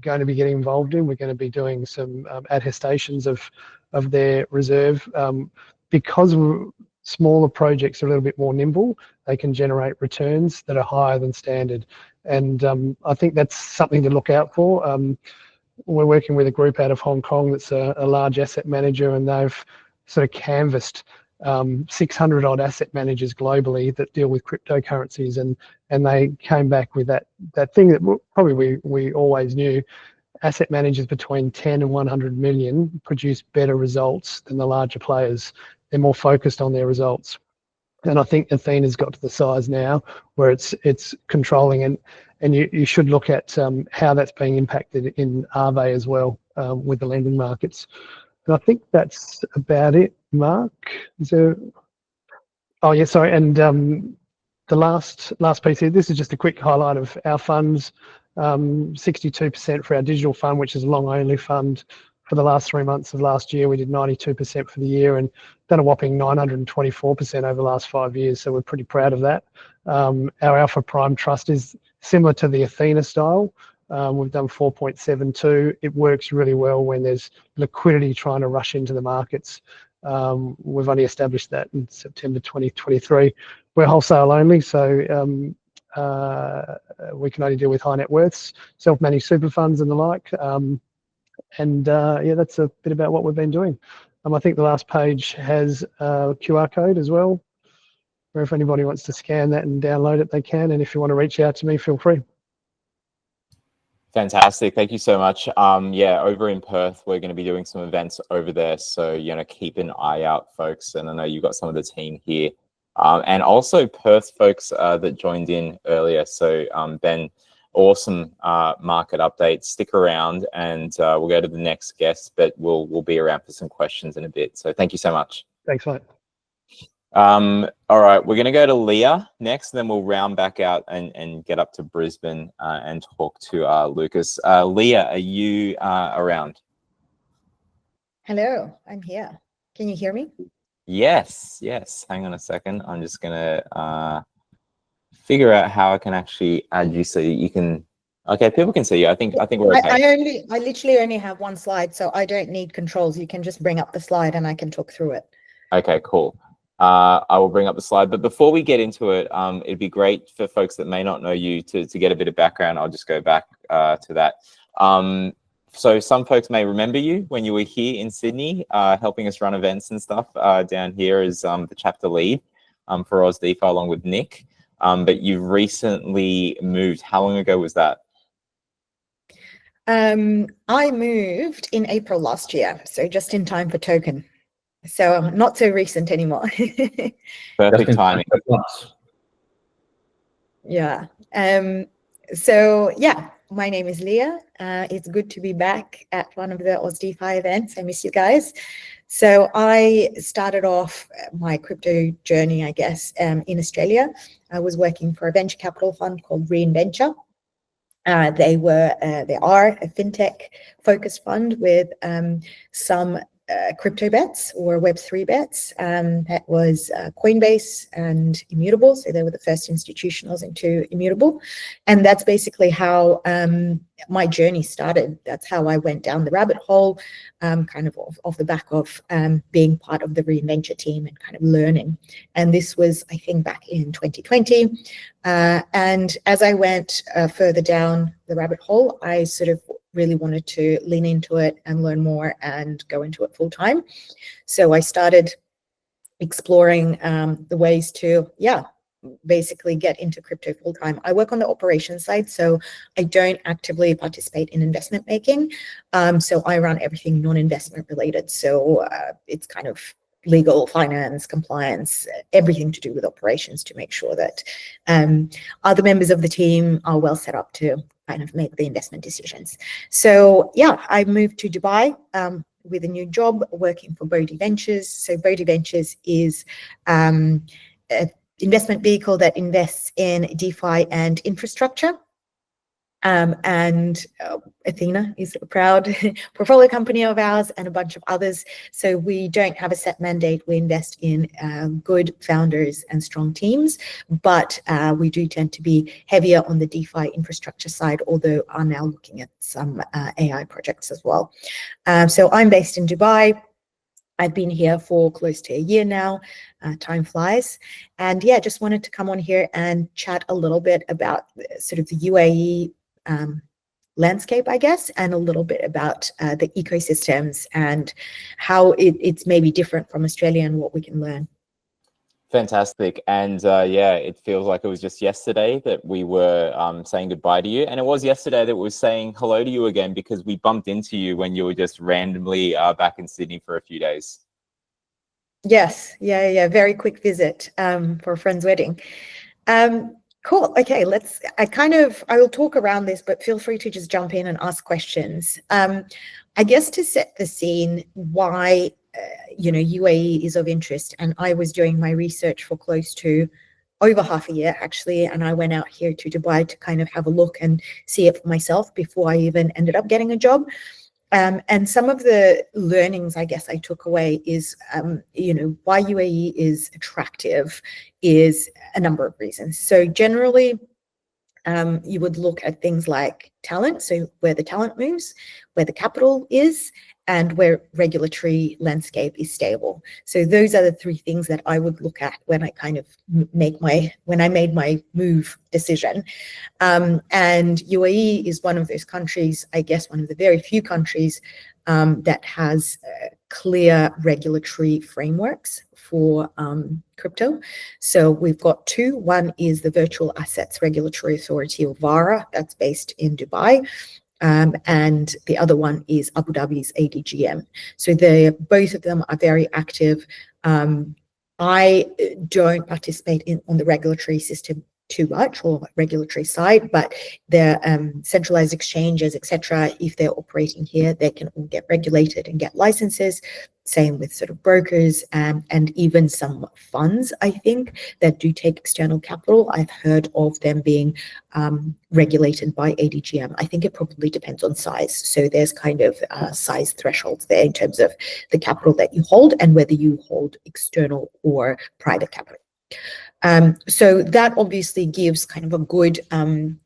going to be getting involved in. We're going to be doing some attestations of their reserve. Because smaller projects are a little bit more nimble, they can generate returns that are higher than standard. And I think that's something to look out for. We're working with a group out of Hong Kong that's a large asset manager, and they've sort of canvassed 600 odd asset managers globally that deal with cryptocurrencies, and they came back with that thing that probably we always knew. Asset managers between 10 and 100 million produce better results than the larger players. They're more focused on their results. And I think Athena's got to the size now where it's controlling, and you should look at how that's being impacted in Aave as well with the lending markets. And I think that's about it, Mark. Is there... Oh yeah, sorry. And the last piece here, this is just a quick highlight of our funds. 62% for our digital fund, which is a long only fund. For the last 3 months of last year, we did 92% for the year and done a whopping 924% over the last 5 years. So we're pretty proud of that. Our Alpha Prime Trust is similar to the Athena style. We've done 4.72. It works really well when there's liquidity trying to rush into the markets. We've only established that in September 2023. We're wholesale only, so we can only deal with high net worths, self-managed super funds and the like. Yeah, that's a bit about what we've been doing. I think the last page has a QR code as well, where if anybody wants to scan that and download it, they can. And if you want to reach out to me, feel free. Fantastic. Thank you so much. Yeah, over in Perth, we're going to be doing some events over there. So, keep an eye out, folks. And I know you've got some of the team here. And also Perth folks that joined in earlier. So, Ben, awesome market update. Stick around and we'll go to the next guest, but we'll be around for some questions in a bit. So thank you so much. Thanks, mate. All right, we're going to go to Liya next, and then we'll round back out and get up to Brisbane and talk to Lucas. Liya, are you around? Hello, I'm here. Can you hear me? Yes. Hang on a second. I'm just going to figure out how I can actually add you so you can Okay, people can see you. I think we're okay. I literally only have one slide, so I don't need controls. You can just bring up the slide and I can talk through it. Okay, cool. I will bring up the slide, but before we get into it, it'd be great for folks that may not know you to get a bit of background. I'll just go back to that. So some folks may remember you when you were here in Sydney, helping us run events and stuff down here as the chapter lead for Oz DeFi along with Nick. But you've recently moved. How long ago was that? I moved in April last year, so just in time for token. So not so recent anymore. Perfect timing. Yeah. So yeah, my name is Liya. It's good to be back at one of the Oz DeFi events. I miss you guys. So I started off my crypto journey, I guess, in Australia. I was working for a venture capital fund called Reinventure. They are a fintech focused fund with some crypto bets or Web3 bets. That was Coinbase and Immutable. So they were the first institutionals into Immutable. And that's basically how my journey started. That's how I went down the rabbit hole, kind of off the back of being part of the Reinventure team and kind of learning. And this was, I think, back in 2020. And as I went further down the rabbit hole, I sort of really wanted to lean into it and learn more and go into it full time. So I started exploring the ways to, basically get into crypto full time. I work on the operations side, so I don't actively participate in investment making. So I run everything non-investment related. So it's kind of legal, finance, compliance, everything to do with operations to make sure that other members of the team are well set up to kind of make the investment decisions. So yeah, I moved to Dubai with a new job working for Bodhi Ventures. So Bodhi Ventures is an investment vehicle that invests in DeFi and infrastructure. And Athena is a proud portfolio company of ours and a bunch of others. So we don't have a set mandate. We invest in good founders and strong teams, but we do tend to be heavier on the DeFi infrastructure side, although are now looking at some AI projects as well. So I'm based in Dubai. I've been here for close to a year now. Time flies. And yeah, just wanted to come on here and chat a little bit about sort of the UAE landscape, I guess, and a little bit about the ecosystems and how it's maybe different from Australia and what we can learn. Fantastic. And yeah, it feels like it was just yesterday that we were saying goodbye to you. And it was yesterday that we were saying hello to you again, because we bumped into you when you were just randomly back in Sydney for a few days. Yes. Yeah. Very quick visit for a friend's wedding. Cool. Okay, I will talk around this, but feel free to just jump in and ask questions. I guess to set the scene, why UAE is of interest, and I was doing my research for close to over half a year actually, and I went out here to Dubai to kind of have a look and see it for myself before I even ended up getting a job. And some of the learnings I guess I took away is, why UAE is attractive is a number of reasons. So generally, you would look at things like talent, so where the talent moves, where the capital is, and where regulatory landscape is stable. So those are the three things that I would look at when I kind of made my move decision. And UAE is one of those countries, I guess one of the very few countries that has clear regulatory frameworks for crypto. So we've got two. One is the Virtual Assets Regulatory Authority, or VARA, that's based in Dubai. And the other one is Abu Dhabi's ADGM. So both of them are very active. I don't participate on the regulatory system too much, or regulatory side, but the centralized exchanges, etc., if they're operating here, they can all get regulated and get licenses. Same with sort of brokers and even some funds, I think, that do take external capital. I've heard of them being regulated by ADGM. I think it probably depends on size. So there's kind of size thresholds there in terms of the capital that you hold and whether you hold external or private capital. So that obviously gives kind of a good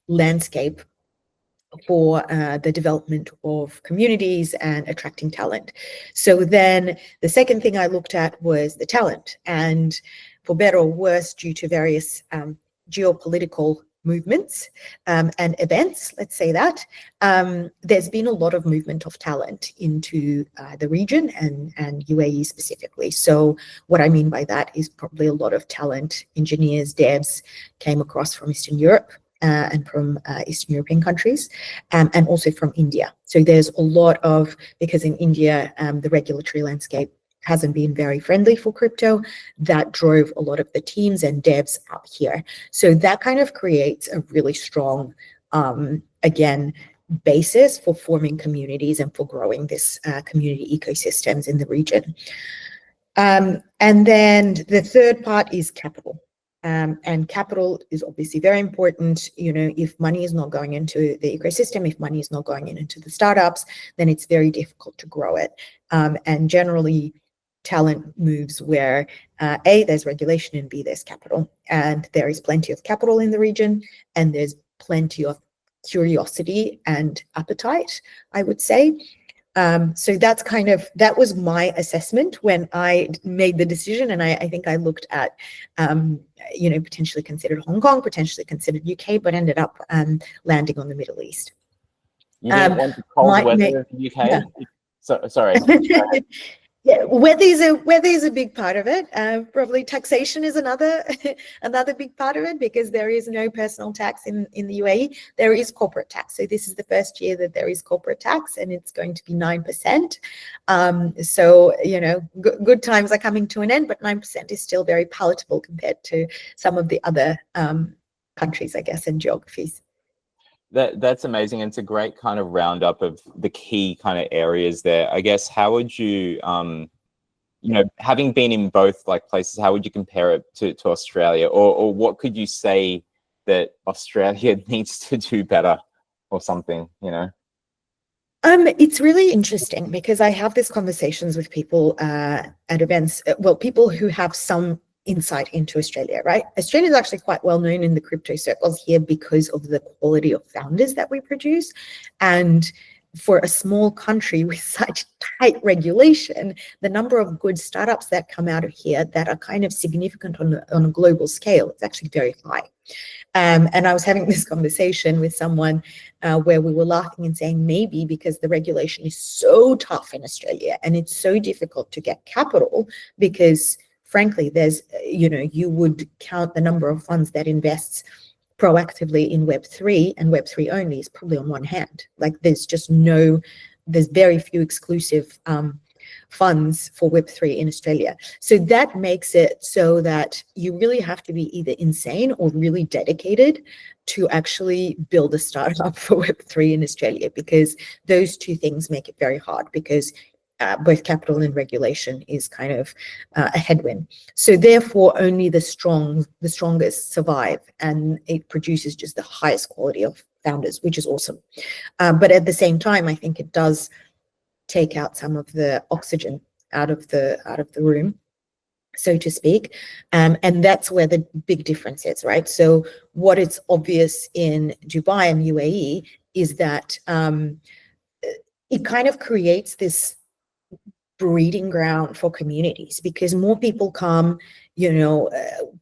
landscape for the development of communities and attracting talent. So then the second thing I looked at was the talent, and for better or worse, due to various geopolitical movements and events, let's say that, there's been a lot of movement of talent into the region and UAE specifically. So what I mean by that is probably a lot of talent, engineers, devs came across from Eastern Europe and from Eastern European countries, and also from India. So there's a lot of, because in India, the regulatory landscape hasn't been very friendly for crypto, that drove a lot of the teams and devs out here. So that kind of creates a really strong, again, basis for forming communities and for growing this community ecosystems in the region. And then the third part is capital. And capital is obviously very important. You know, if money is not going into the ecosystem, if money is not going into the startups, then it's very difficult to grow it. And generally, talent moves where A, there's regulation, and B, there's capital. And there is plenty of capital in the region, and there's plenty of curiosity and appetite, I would say. So that's kind of, that was my assessment when I made the decision. And I think I looked at, you know, potentially considered Hong Kong, potentially considered UK, but ended up landing on the Middle East. You didn't want the cold weather in the UK? Yeah. Sorry. Yeah, weather is a big part of it. Probably taxation is another big part of it, because there is no personal tax in the UAE. There is corporate tax. So this is the first year that there is corporate tax, and it's going to be 9%. So, you know, good times are coming to an end, but 9% is still very palatable compared to some of the other countries, I guess, and geographies. That's amazing. It's a great kind of roundup of the key kind of areas there. I guess, how would you, you know, having been in both like places, how would you compare it to Australia, or what could you say that Australia needs to do better or something, you know? It's really interesting because I have these conversations with people at events, well, people who have some insight into Australia, right? Australia is actually quite well known in the crypto circles here because of the quality of founders that we produce. And for a small country with such tight regulation, the number of good startups that come out of here that are kind of significant on a global scale is actually very high. And I was having this conversation with someone where we were laughing and saying, maybe because the regulation is so tough in Australia and it's so difficult to get capital, because frankly, there's, you know, you would count the number of funds that invests proactively in Web3, and Web3 only is probably on one hand. Like there's very few exclusive funds for Web3 in Australia. So that makes it so that you really have to be either insane or really dedicated to actually build a startup for Web3 in Australia, because those two things make it very hard, because both capital and regulation is kind of a headwind. So therefore, only the strongest survive, and it produces just the highest quality of founders, which is awesome. But at the same time, I think it does take out some of the oxygen out of the room, so to speak. And that's where the big difference is, right? So what is obvious in Dubai and UAE is that it kind of creates this breeding ground for communities, because more people come, you know,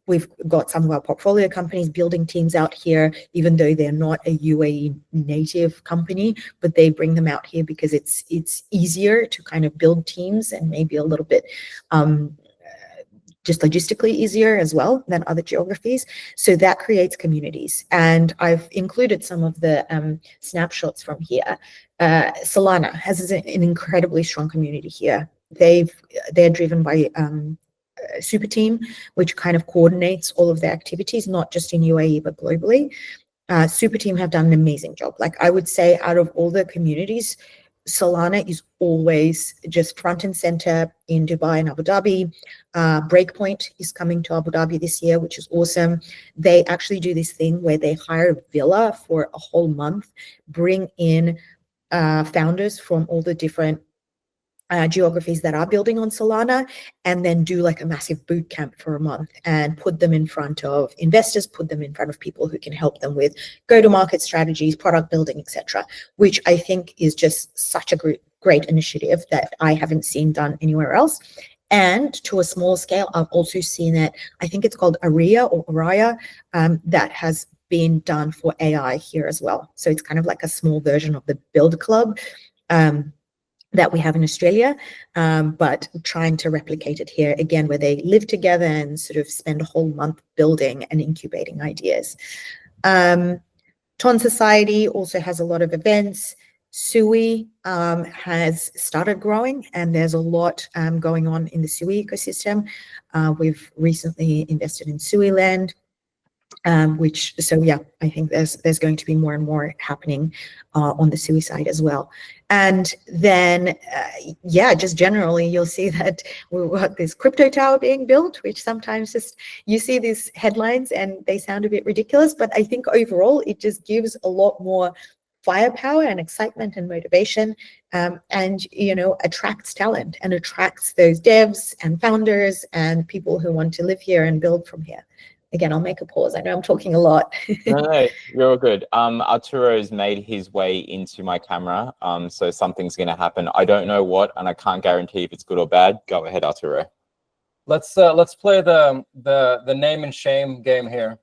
we've got some of our portfolio companies building teams out here, even though they're not a UAE native company, but they bring them out here because it's easier to kind of build teams, and maybe a little bit just logistically easier as well than other geographies. So that creates communities. And I've included some of the snapshots from here. Solana has an incredibly strong community here. They're driven by a super team, which kind of coordinates all of their activities, not just in UAE, but globally. Super team have done an amazing job. Like I would say, out of all the communities, Solana is always just front and center in Dubai and Abu Dhabi. Breakpoint is coming to Abu Dhabi this year, which is awesome. They actually do this thing where they hire a villa for a whole month, bring in founders from all the different geographies that are building on Solana, and then do like a massive boot camp for a month and put them in front of investors, put them in front of people who can help them with go-to-market strategies, product building, etc., which I think is just such a great initiative that I haven't seen done anywhere else. And to a small scale, I've also seen it, I think it's called Araya, that has been done for AI here as well. So it's kind of like a small version of the Build Club that we have in Australia, but trying to replicate it here again, where they live together and sort of spend a whole month building and incubating ideas. Ton Society also has a lot of events. Sui has started growing, and there's a lot going on in the Sui ecosystem. We've recently invested in Sui Land, I think there's going to be more and more happening on the Sui side as well. And then, just generally, you'll see that we've got this crypto tower being built, which sometimes just, you see these headlines and they sound a bit ridiculous, but I think overall it just gives a lot more firepower and excitement and motivation, and, you know, attracts talent and attracts those devs and founders and people who want to live here and build from here. Again, I'll make a pause. I know I'm talking a lot. No, you're all good. Arturo's made his way into my camera, so something's going to happen. I don't know what, and I can't guarantee if it's good or bad. Go ahead, Arturo. Let's play the name and shame game here.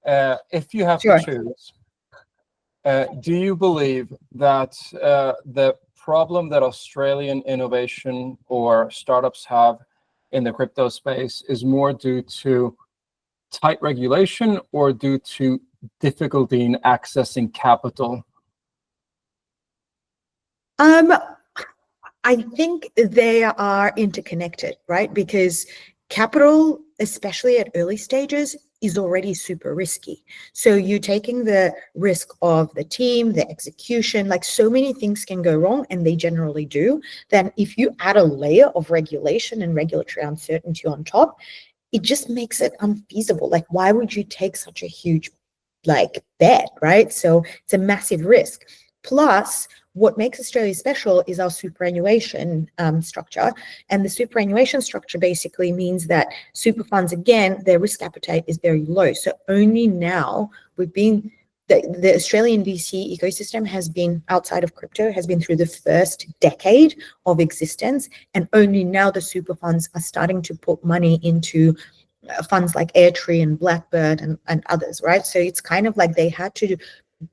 If you have to choose, do you believe that the problem that Australian innovation or startups have in the crypto space is more due to tight regulation or due to difficulty in accessing capital? I think they are interconnected, right? Because capital, especially at early stages, is already super risky. So you're taking the risk of the team, the execution, like so many things can go wrong, and they generally do. Then if you add a layer of regulation and regulatory uncertainty on top, it just makes it unfeasible. Like, why would you take such a huge bet, right? So it's a massive risk. Plus, what makes Australia special is our superannuation structure. And the superannuation structure basically means that super funds, again, their risk appetite is very low. So only now the Australian VC ecosystem has been, outside of crypto, has been through the first decade of existence. And only now the super funds are starting to put money into funds like Airtree and Blackbird and others, right? So it's kind of like they had to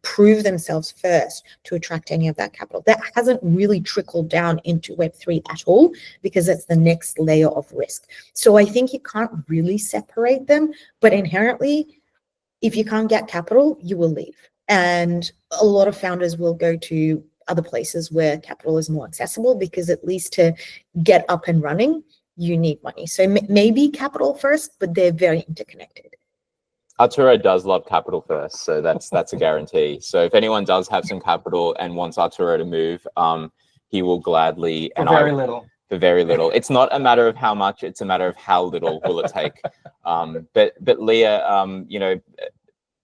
prove themselves first to attract any of that capital. That hasn't really trickled down into Web3 at all, because that's the next layer of risk. So I think you can't really separate them, but inherently, if you can't get capital, you will leave. And a lot of founders will go to other places where capital is more accessible, because at least to get up and running, you need money. So maybe capital first, but they're very interconnected. Arturo does love capital first, so that's a guarantee. So if anyone does have some capital and wants Arturo to move, he will gladly. For very little. For very little. It's not a matter of how much; it's a matter of how little will it take. But Liya, you know,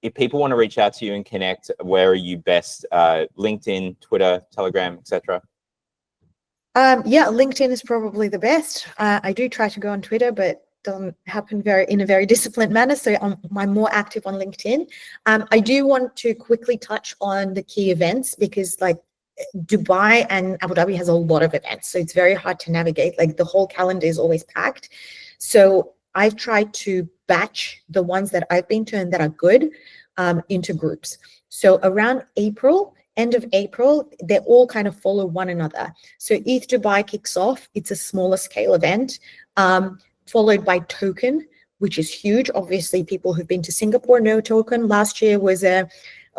if people want to reach out to you and connect, where are you best? LinkedIn, Twitter, Telegram, etc. LinkedIn is probably the best. I do try to go on Twitter, but doesn't happen in a very disciplined manner. So I'm more active on LinkedIn. I do want to quickly touch on the key events, because like Dubai and Abu Dhabi has a lot of events. So it's very hard to navigate. Like the whole calendar is always packed. So I've tried to batch the ones that I've been to and that are good into groups. So around April, end of April, they all kind of follow one another. So ETH Dubai kicks off. It's a smaller scale event, followed by Token, which is huge. Obviously, people who've been to Singapore know Token. Last year was a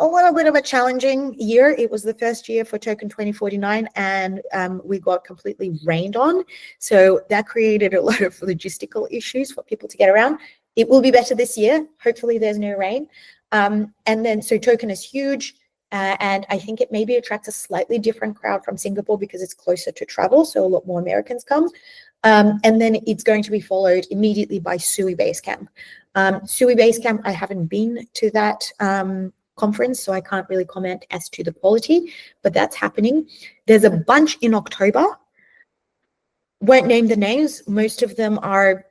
little bit of a challenging year. It was the first year for Token 2049, and we got completely rained on. So that created a lot of logistical issues for people to get around. It will be better this year. Hopefully there's no rain. And then, so Token is huge. And I think it maybe attracts a slightly different crowd from Singapore because it's closer to travel. So a lot more Americans come. And then it's going to be followed immediately by Sui Basecamp. Sui Basecamp, I haven't been to that conference, so I can't really comment as to the quality, but that's happening. There's a bunch in October. Won't name the names. Most of them are,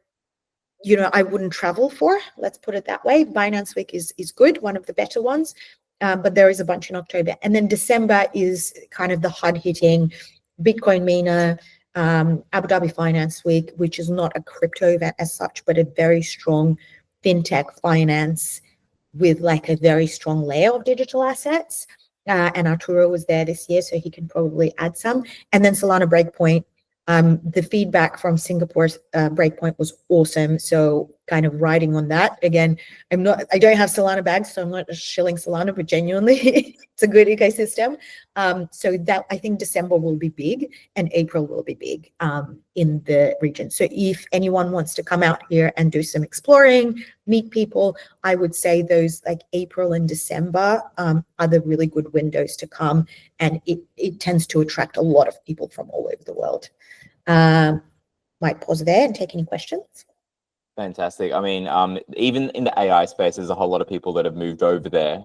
you know, I wouldn't travel for, let's put it that way. Binance Week is good, one of the better ones, but there is a bunch in October. And then December is kind of the hard-hitting Bitcoin Mina, Abu Dhabi Finance Week, which is not a crypto event as such, but a very strong fintech finance with like a very strong layer of digital assets. And Arturo was there this year, so he can probably add some. And then Solana Breakpoint. The feedback from Singapore's Breakpoint was awesome. So kind of riding on that. Again, I don't have Solana bags, so I'm not shilling Solana, but genuinely it's a good ecosystem. So that I think December will be big and April will be big in the region. So if anyone wants to come out here and do some exploring, meet people, I would say those like April and December are the really good windows to come. And it tends to attract a lot of people from all over the world. Might pause there and take any questions. Fantastic. I mean, even in the AI space, there's a whole lot of people that have moved over there,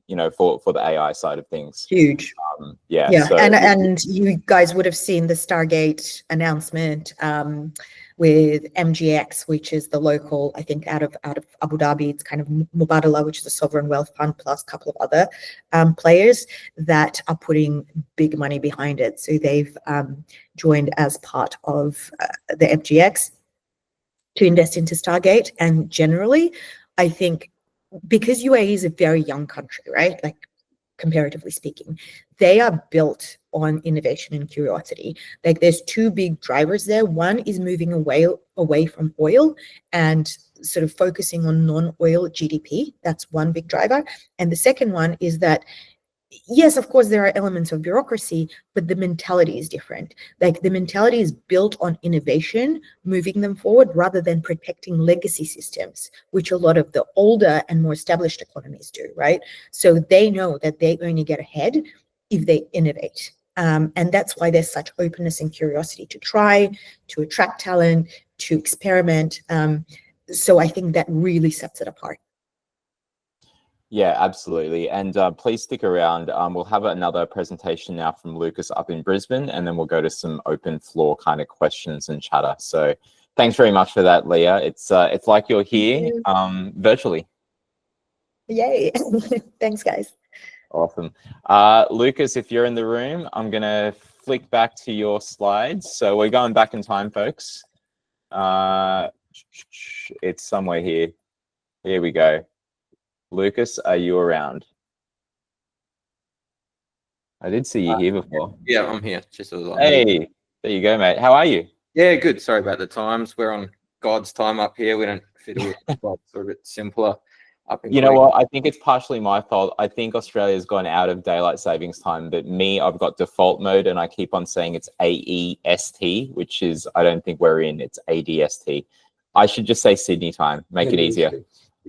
you know, for the AI side of things. Huge. Yeah. So and you guys would have seen the Stargate announcement with MGX, which is the local, I think, out of Abu Dhabi. It's kind of Mubadala, which is a sovereign wealth fund, plus a couple of other players that are putting big money behind it. So they've joined as part of the MGX to invest into Stargate. And generally, I think because UAE is a very young country, right? Like comparatively speaking, they are built on innovation and curiosity. Like there's two big drivers there. One is moving away from oil and sort of focusing on non-oil GDP. That's one big driver. And the second one is that, yes, of course, there are elements of bureaucracy, but the mentality is different. Like the mentality is built on innovation, moving them forward rather than protecting legacy systems, which a lot of the older and more established economies do, right? So they know that they only get ahead if they innovate. And that's why there's such openness and curiosity to try, to attract talent, to experiment. So I think that really sets it apart. Yeah, absolutely. And please stick around. We'll have another presentation now from Lucas up in Brisbane, and then we'll go to some open floor kind of questions and chatter. So thanks very much for that, Liya. It's like you're here virtually. Yay. Thanks, guys. Awesome. Lucas, if you're in the room, I'm going to flick back to your slides. So we're going back in time, folks. It's somewhere here. Here we go. Lucas, are you around? I did see you here before. Yeah, I'm here. Just hey, there you go, mate. How are you? Yeah, good. Sorry about the times. We're on God's time up here. We don't fit with clocks. We're a bit simpler up in. You know what? I think it's partially my fault. I think Australia's gone out of daylight savings time, but me, I've got default mode, and I keep on saying it's AEST, which is I don't think we're in. It's ADST. I should just say Sydney time. Make it easier.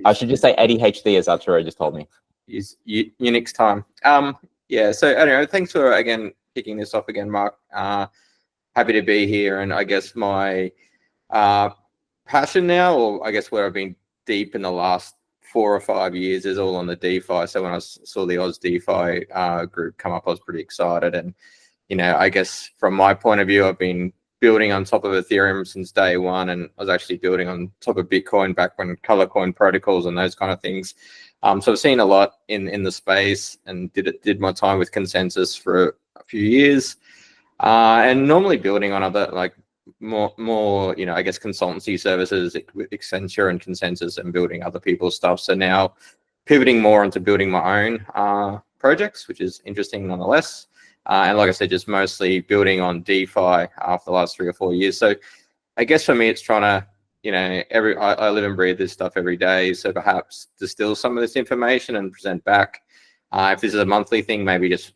I should just say ADHD, as Arturo just told me. Is Unix time. Yeah, so I don't know. Thanks for, again, kicking this off again, Mark. Happy to be here. And I guess my passion now, or I guess where I've been deep in the last 4 or 5 years is all on the DeFi. So when I saw the Oz DeFi group come up, I was pretty excited. And, you know, I guess from my point of view, I've been building on top of Ethereum since day one, and I was actually building on top of Bitcoin back when color coin protocols and those kind of things. So I've seen a lot in the space, and did my time with Consensus for a few years, and normally building on other like more you know, I guess consultancy services with Accenture and Consensus, and building other people's stuff. So now pivoting more into building my own projects, which is interesting nonetheless. And like I said, just mostly building on DeFi after the last 3 or 4 years. So I guess for me, it's trying to, you know, I live and breathe this stuff every day. So perhaps distill some of this information and present back. If this is a monthly thing, maybe just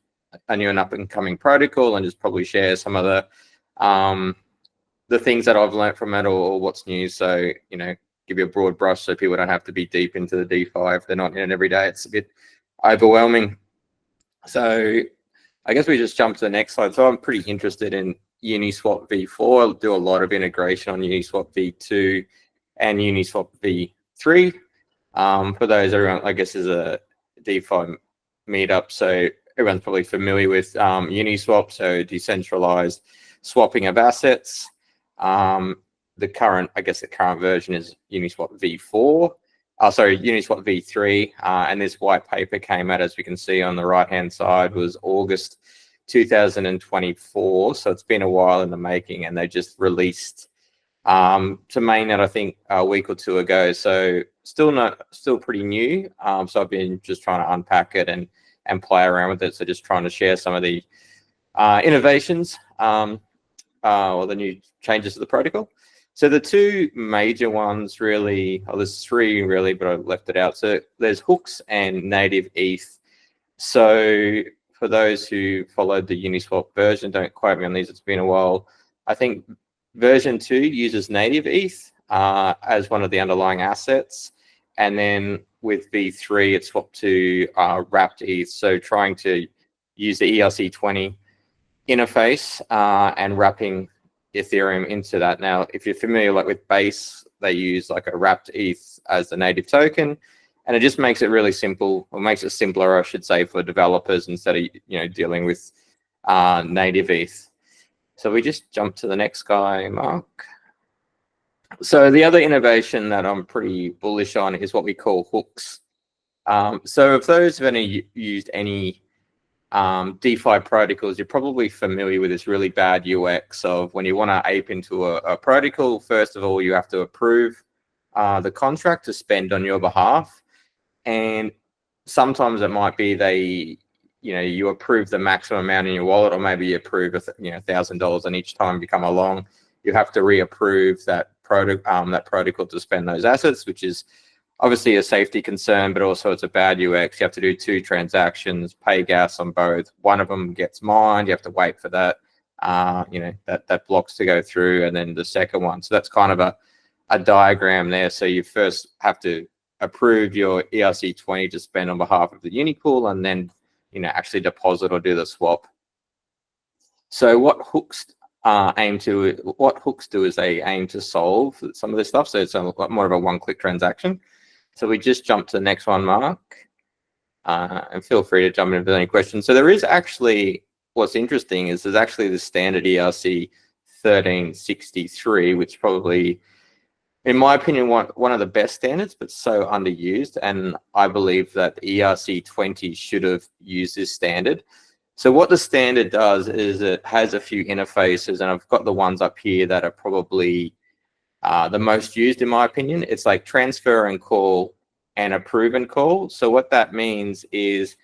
a new and up and coming protocol, and just probably share some of the things that I've learned from it, or what's new. So, you know, give you a broad brush so people don't have to be deep into the DeFi if they're not in it every day. It's a bit overwhelming. So I guess we just jump to the next slide. So I'm pretty interested in Uniswap v4. I'll do a lot of integration on Uniswap v2 and Uniswap v3. For those, everyone, I guess, is a DeFi meetup. So everyone's probably familiar with Uniswap, so decentralized swapping of assets. The current version is Uniswap v4. Uniswap v3. And this white paper came out, as we can see on the right-hand side, was August 2024. So it's been a while in the making, and they just released to mainnet, I think, a week or two ago. So still pretty new. So I've been just trying to unpack it and play around with it. So just trying to share some of the innovations or the new changes to the protocol. So the two major ones really, there's three really, but I left it out. So there's hooks and native ETH. So for those who followed the Uniswap version, don't quote me on these, it's been a while. I think version 2 uses native ETH as one of the underlying assets. And then with v3, it's swapped to wrapped ETH. So trying to use the ERC20 interface and wrapping Ethereum into that. Now, if you're familiar with Base, they use like a wrapped ETH as the native token, and it just makes it really simple, or makes it simpler, I should say, for developers instead of dealing with native ETH. So we just jump to the next guy, Mark. So the other innovation that I'm pretty bullish on is what we call hooks. So if those have used any DeFi protocols, you're probably familiar with this really bad UX of when you want to ape into a protocol, first of all, you have to approve the contract to spend on your behalf. And sometimes it might be you approve the maximum amount in your wallet, or maybe you approve $1,000, and each time you come along, you have to reapprove that protocol to spend those assets, which is obviously a safety concern, but also it's a bad UX. You have to do 2 transactions, pay gas on both. One of them gets mined. You have to wait for that, that blocks to go through, and then the second one. So that's kind of a diagram there. So you first have to approve your ERC20 to spend on behalf of the Unipool, and then actually deposit or do the swap. So what hooks do is they aim to solve some of this stuff. So it's more of a one-click transaction. So we just jump to the next one, Mark, and feel free to jump in if there's any questions. So there is actually, what's interesting is there's actually the standard ERC 1363, which probably, in my opinion, one of the best standards, but so underused. And I believe that the ERC 20 should have used this standard. So what the standard does is it has a few interfaces, and I've got the ones up here that are probably the most used, in my opinion. It's like transfer and call and approve and call. So what that means is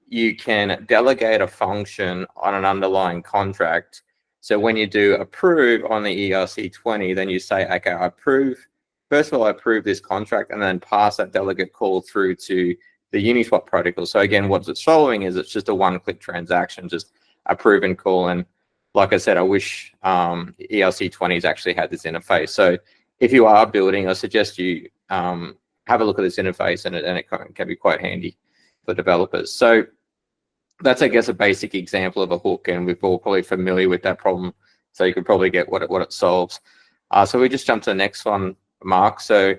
you can delegate a function on an underlying contract. So when you do approve on the ERC20, then you say, okay, I approve. First of all, I approve this contract, and then pass that delegate call through to the Uniswap protocol. So again, what it's following is it's just a one-click transaction, just approve and call. And like I said, I wish ERC20s actually had this interface. So if you are building, I suggest you have a look at this interface, and it can be quite handy for developers. So that's, I guess, a basic example of a hook, and we're all probably familiar with that problem. So you could probably get what it solves. So we just jump to the next one, Mark. So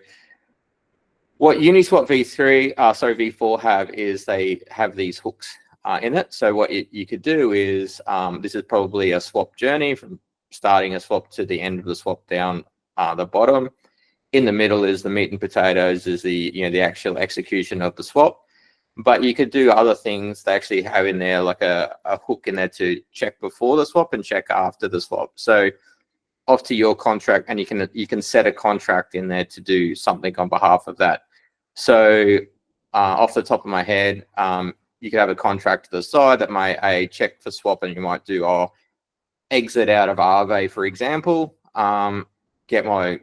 what Uniswap v4 have is they have these hooks in it. So what you could do is, this is probably a swap journey from starting a swap to the end of the swap down the bottom. In the middle is the meat and potatoes, is the actual execution of the swap. But you could do other things. They actually have in there like a hook in there to check before the swap and check after the swap. So off to your contract, and you can set a contract in there to do something on behalf of that. So off the top of my head, you could have a contract to the side that might check for swap, and you might do exit out of Aave, for example, get my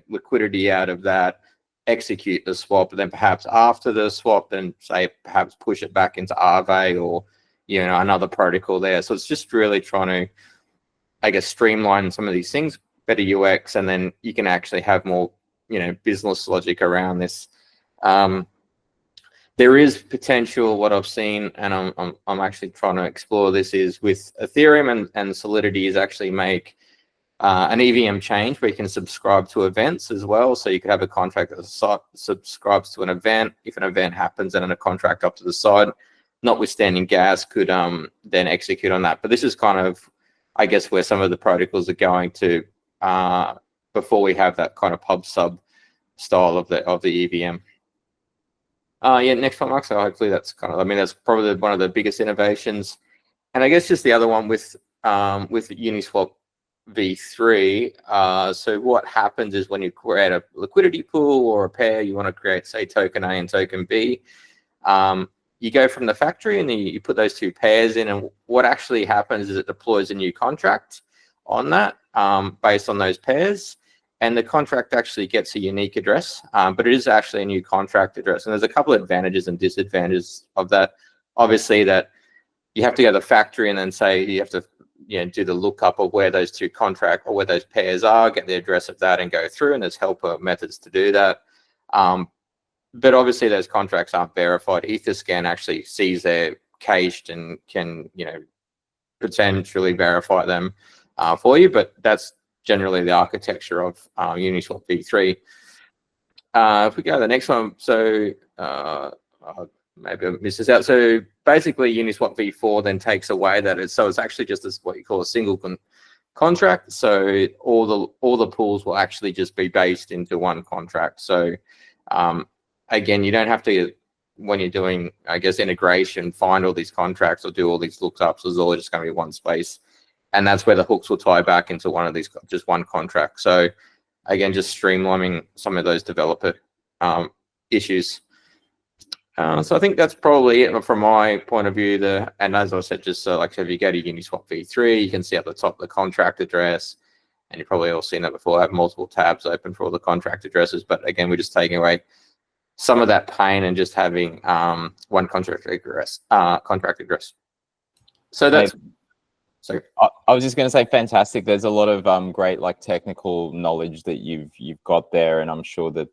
liquidity out of that, execute the swap, and then perhaps after the swap, then say perhaps push it back into Aave or another protocol there. So it's just really trying to, I guess, streamline some of these things, better UX, and then you can actually have more business logic around this. There is potential. What I've seen, and I'm actually trying to explore this, is with Ethereum and Solidity is actually make an EVM change where you can subscribe to events as well. So you could have a contract that subscribes to an event. If an event happens, and then a contract up to the side, notwithstanding gas, could then execute on that. But this is kind of, I guess, where some of the protocols are going to before we have that kind of pub sub style of the EVM. Yeah, next one, Mark. So hopefully that's kind of, I mean, that's probably one of the biggest innovations. And I guess just the other one with Uniswap v3. So what happens is when you create a liquidity pool or a pair, you want to create, say, token A and token B. You go from the factory and you put those two pairs in, and what actually happens is it deploys a new contract on that based on those pairs. And the contract actually gets a unique address, but it is actually a new contract address. And there's a couple of advantages and disadvantages of that. Obviously, that you have to go to the factory and then say you have to do the lookup of where those two contract or where those pairs are, get the address of that and go through. And there's helper methods to do that. But obviously, those contracts aren't verified. Etherscan actually sees they're cached and can potentially verify them for you, but that's generally the architecture of Uniswap v3. If we go to the next one, so maybe I missed this out. So basically, Uniswap v4 then takes away that it's actually just what you call a single contract. So all the pools will actually just be based into one contract. So again, you don't have to, when you're doing, I guess, integration, find all these contracts or do all these lookups. It's all just going to be one space. And that's where the hooks will tie back into one of these, just one contract. So again, just streamlining some of those developer issues. So I think that's probably it from my point of view. And as I said, just like if you go to Uniswap v3, you can see at the top the contract address, and you've probably all seen that before. I have multiple tabs open for all the contract addresses, but again, we're just taking away some of that pain and just having one contract address. So that's. So I was just going to say, fantastic. There's a lot of great technical knowledge that you've got there, and I'm sure that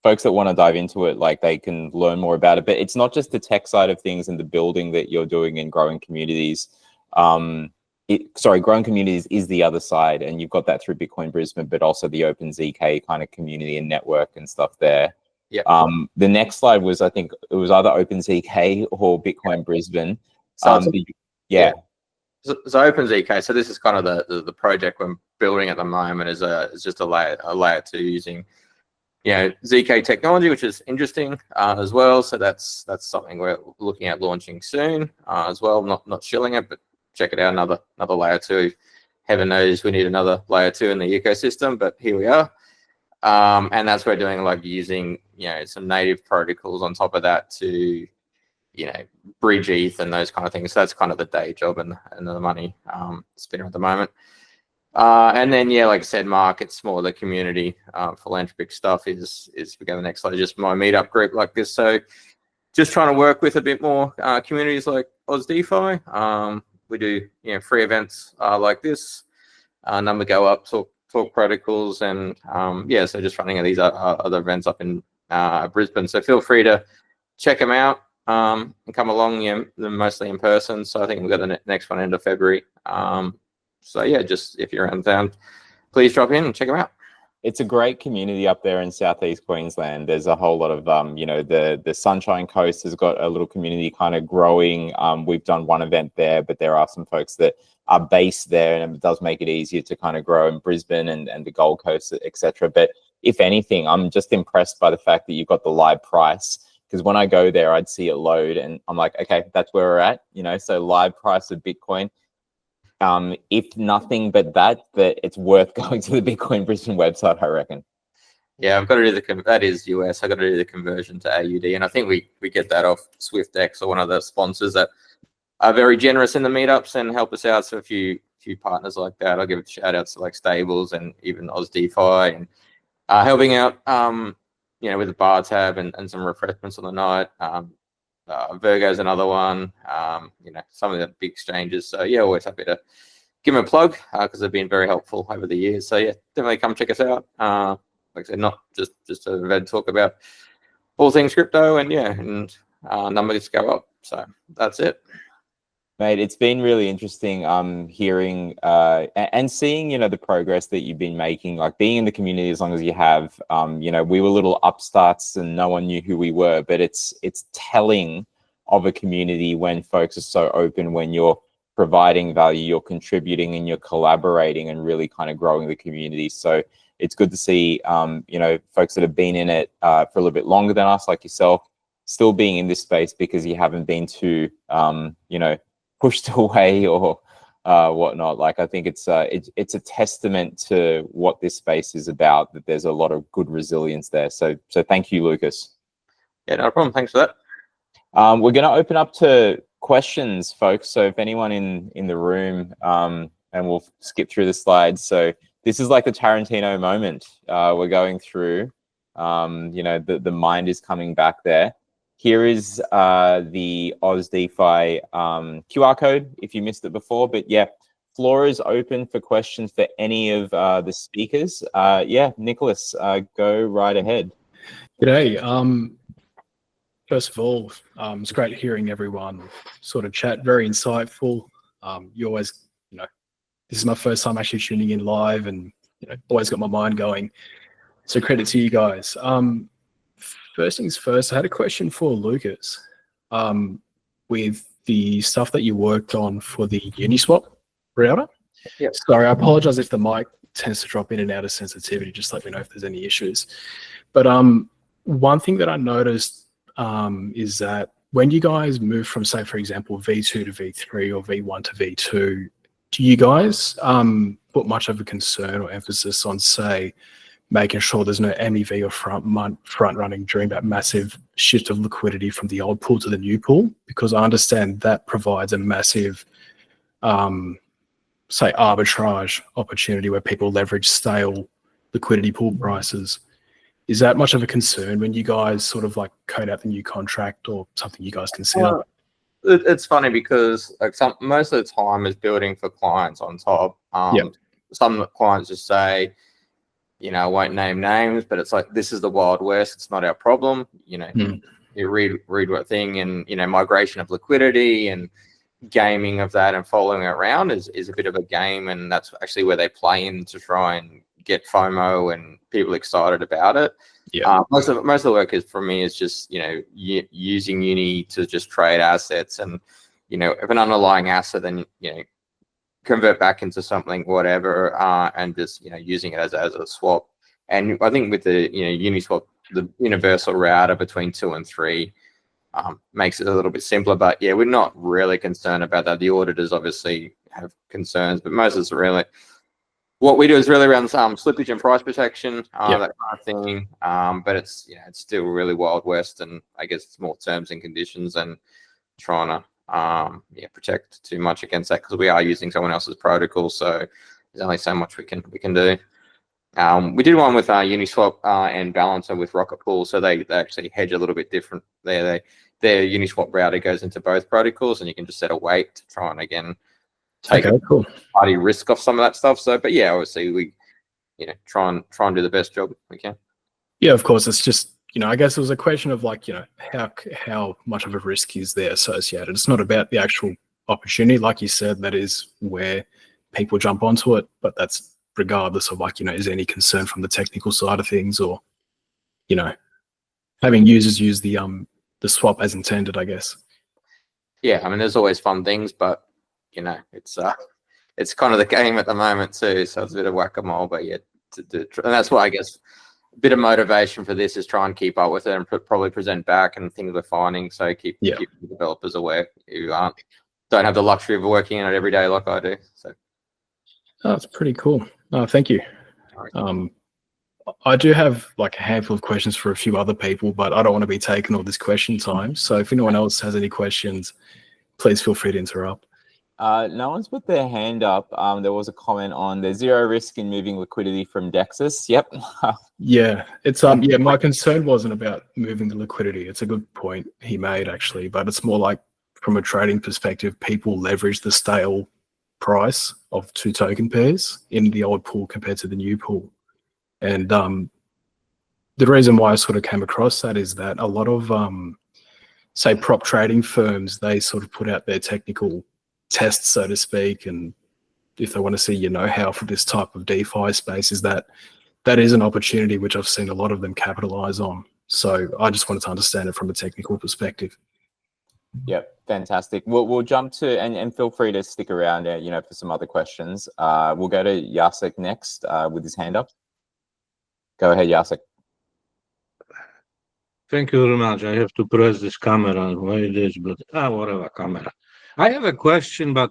folks that want to dive into it, they can learn more about it. But it's not just the tech side of things and the building that you're doing in growing communities. Growing communities is the other side, and you've got that through Bitcoin Brisbane, but also the OpenZK kind of community and network and stuff there. Yeah. The next slide was, I think it was either OpenZK or Bitcoin Brisbane. So OpenZK. So this is kind of the project we're building at the moment. Is just a layer 2 using ZK technology, which is interesting as well. So that's something we're looking at launching soon as well. Not shilling it, but check it out. Another layer 2. Heaven knows we need another layer 2 in the ecosystem, but here we are. And that's what we're doing, using some native protocols on top of that to bridge ETH and those kind of things. So that's kind of the day job and the money spinner at the moment. And then, like I said, Mark, it's more the community philanthropic stuff is if we go to the next slide, just my meetup group like this. So just trying to work with a bit more communities like Oz DeFi. We do, free events like this. Number go up, talk protocols, and so just running these other events up in Brisbane. So feel free to check them out. And come along, they're mostly in person. So I think we've got the next one end of February. Just if you're around town, please drop in and check them out. It's a great community up there in Southeast Queensland. There's a whole lot of, the Sunshine Coast has got a little community kind of growing. We've done one event there, but there are some folks that are based there, and it does make it easier to kind of grow in Brisbane and the Gold Coast, etc. But if anything, I'm just impressed by the fact that you've got the live price. Because when I go there, I'd see it load and I'm like, okay, that's where we're at, so live price of Bitcoin. If nothing but that it's worth going to the Bitcoin Brisbane website, I reckon. Yeah, I've got to do that is US. I've got to do the conversion to AUD. And I think we get that off SwiftX or one of the sponsors that are very generous in the meetups and help us out. So a few partners like that. I'll give a shout out to Stables and even Oz DeFi and helping out with the bar tab and some refreshments on the night. Virgo's another one, some of the big exchanges. So always happy to give them a plug because they've been very helpful over the years. So definitely come check us out. Like I said, not just a event talk about all things crypto and numbers go up. So that's it. Mate, it's been really interesting hearing and seeing, the progress that you've been making, being in the community as long as you have. We were little upstarts and no one knew who we were, but it's telling of a community when folks are so open, when you're providing value, you're contributing, and you're collaborating and really kind of growing the community. So it's good to see, you know, folks that have been in it for a little bit longer than us, like yourself, still being in this space because you haven't been too, you know, pushed away or whatnot. Like, I think it's a testament to what this space is about, that there's a lot of good resilience there. So thank you, Lucas. Yeah, no problem. Thanks for that. We're going to open up to questions, folks. So if anyone in the room, and we'll skip through the slides. So this is like the Tarantino moment. We're going through, you know, the mind is coming back there. Here is the Oz DeFi QR code if you missed it before. But yeah, floor is open for questions for any of the speakers. Yeah, Nicholas, go right ahead. G'day. First of all, it's great hearing everyone sort of chat. Very insightful. You always, you know, this is my first time actually tuning in live, and you know, always got my mind going. So credit to you guys. First things first, I had a question for Lucas. With the stuff that you worked on for the Uniswap router. Yeah. Sorry, I apologize if the mic tends to drop in and out of sensitivity. Just let me know if there's any issues. But one thing that I noticed is that when you guys move from, say, for example, V2 to V3 or V1 to V2, do you guys put much of a concern or emphasis on, say, making sure there's no MEV or front running during that massive shift of liquidity from the old pool to the new pool? Because I understand that provides a massive, say, arbitrage opportunity where people leverage stale liquidity pool prices. Is that much of a concern when you guys sort of like code out the new contract, or something you guys consider? It's funny because like most of the time is building for clients on top. Some clients just say, you know, I won't name names, but it's like, this is the Wild West. It's not our problem. You know, you read what thing, and, you know, migration of liquidity and gaming of that and following it around is a bit of a game. And that's actually where they play in to try and get FOMO and people excited about it. Yeah. Most of the work is, for me, is just, you know, using Uni to just trade assets, and, you know, if an underlying asset, then, you know, convert back into something, whatever, and just, you know, using it as a swap. And I think with the, you know, Uniswap, the universal router between 2 and 3 makes it a little bit simpler. But yeah, we're not really concerned about that. The auditors obviously have concerns, but most of us really, what we do is really around slippage and price protection, that kind of thing. But it's, you know, it's still really Wild West, and I guess it's more terms and conditions and trying to protect too much against that, because we are using someone else's protocol, so there's only so much we can do. We did one with Uniswap and Balancer with Rocket Pool, so they actually hedge a little bit different. Their Uniswap router goes into both protocols, and you can just set a weight to try and again take party risk off some of that stuff. So, but yeah, obviously we, you know, try and do the best job we can. Yeah, of course. It's just, you know, I guess it was a question of like, you know, how much of a risk is there associated. It's not about the actual opportunity, like you said, that is where people jump onto it, but that's regardless of like, you know, is there any concern from the technical side of things, or, you know, having users use the swap as intended, I guess. Yeah, I mean, there's always fun things, but, you know, it's kind of the game at the moment too, so it's a bit of whack-a-mole. But yeah, and that's why I guess a bit of motivation for this is try and keep up with it and probably present back and things we're finding. So keep the developers aware who don't have the luxury of working in it every day like I do. So that's pretty cool. Thank you. I do have like a handful of questions for a few other people, but I don't want to be taking all this question time. So if anyone else has any questions, please feel free to interrupt. No one's put their hand up. There was a comment on there's zero risk in moving liquidity from Dexus. Yep. Yeah, it's yeah, my concern wasn't about moving the liquidity. It's a good point he made actually, but it's more like from a trading perspective, people leverage the stale price of 2 token pairs in the old pool compared to the new pool. And the reason why I sort of came across that is that a lot of say prop trading firms, they sort of put out their technical tests, so to speak, and if they want to see your know-how for this type of DeFi space, is that is an opportunity which I've seen a lot of them capitalize on. So I just wanted to understand it from a technical perspective. Yep, fantastic. We'll jump to and feel free to stick around, for some other questions. We'll go to Jacek next with his hand up. Go ahead, Jacek. Thank you very much. I have to press this camera where it is, but whatever camera. I have a question, but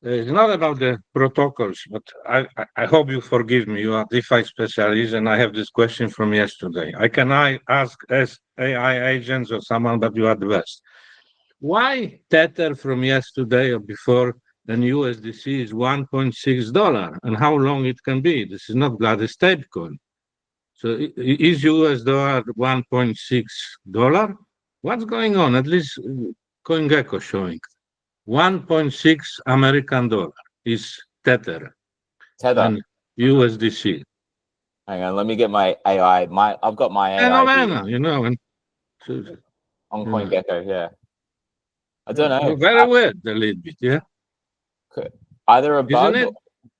it's not about the protocols, but I hope you forgive me. You are DeFi specialist, and I have this question from yesterday. I ask as AI agents or someone, but you are the best. Why Tether from yesterday or before and USDC is $1.6 and how long it can be? This is not bloody stablecoin. So is US dollar $1.6? What's going on? At least CoinGecko showing 1.6 American dollar is Tether. And USDC. Hang on, let me get my AI. I've got my AI. And on CoinGecko, yeah. I don't know. Very weird, a little bit, yeah. Either a bug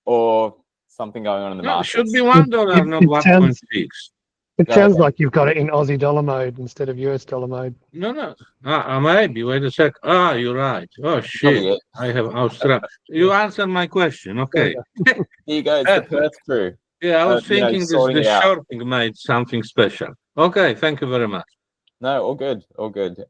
or something going on in the market. It should be $1, not 1.6. It sounds like you've got it in Aussie dollar mode instead of US dollar mode. No. Maybe. Wait a sec. You're right. Oh, shit. I have Australia. You answered my question. Okay. Here you go. It's the Perth crew. Yeah, I was thinking the shorting made something special. Okay. Thank you very much. No, all good. All good.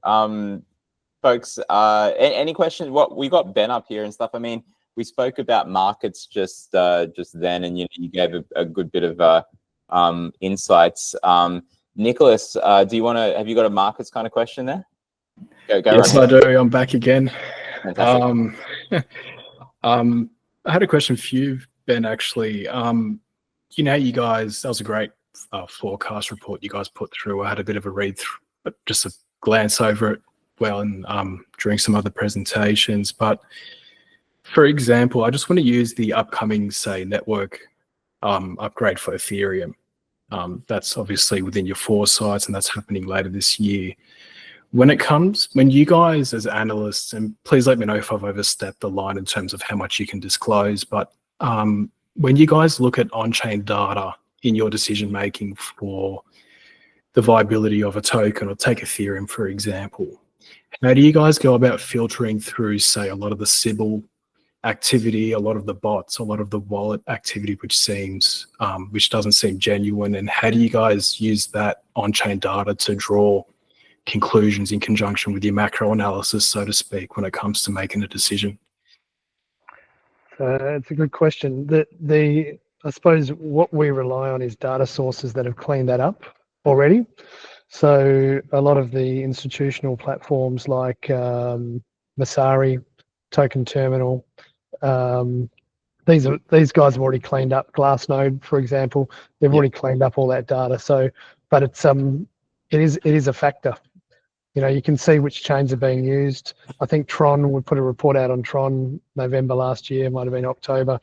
Folks, any questions? We got Ben up here and stuff. I mean, we spoke about markets just then, and you gave a good bit of insights. Nicholas, have you got a markets kind of question there? Go yes, right I do. I'm back again. Fantastic. I had a question for you, Ben, actually. You guys, that was a great forecast report you guys put through. I had a bit of a read through, just a glance over it and during some other presentations. But for example, I just want to use the upcoming, say, network upgrade for Ethereum. That's obviously within your foresights, and that's happening later this year. When you guys as analysts, and please let me know if I've overstepped the line in terms of how much you can disclose, but when you guys look at on-chain data in your decision-making for the viability of a token, or take Ethereum, for example, how do you guys go about filtering through, say, a lot of the Sybil activity, a lot of the bots, a lot of the wallet activity, which doesn't seem genuine, and how do you guys use that on-chain data to draw conclusions in conjunction with your macro analysis, so to speak, when it comes to making a decision? It's a good question. I suppose what we rely on is data sources that have cleaned that up already. So a lot of the institutional platforms like Masari, Token Terminal, these guys have already cleaned up Glassnode, for example. They've already cleaned up all that data. So, but it is a factor. You can see which chains are being used. I think Tron, we put a report out on Tron November last year, might have been October,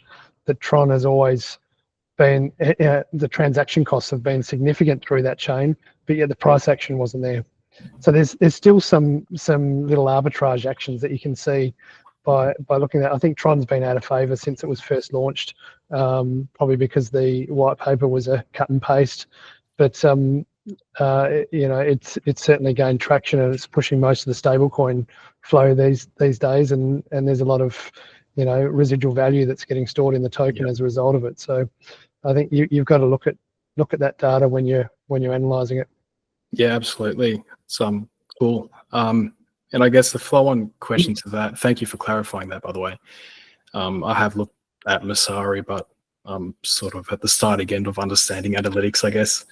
that Tron has always been, the transaction costs have been significant through that chain, but yet the price action wasn't there. So there's still some little arbitrage actions that you can see by looking at. I think Tron's been out of favor since it was first launched, probably because the white paper was a cut and paste, but it's certainly gained traction, and it's pushing most of the stablecoin flow these days, and there's a lot of residual value that's getting stored in the token as a result of it. So I think you've got to look at that data when you're analyzing it. Yeah, absolutely. It's cool. And I guess the flow-on question to that, thank you for clarifying that, by the way. I have looked at Masari, but I'm sort of at the starting end of understanding analytics, I guess.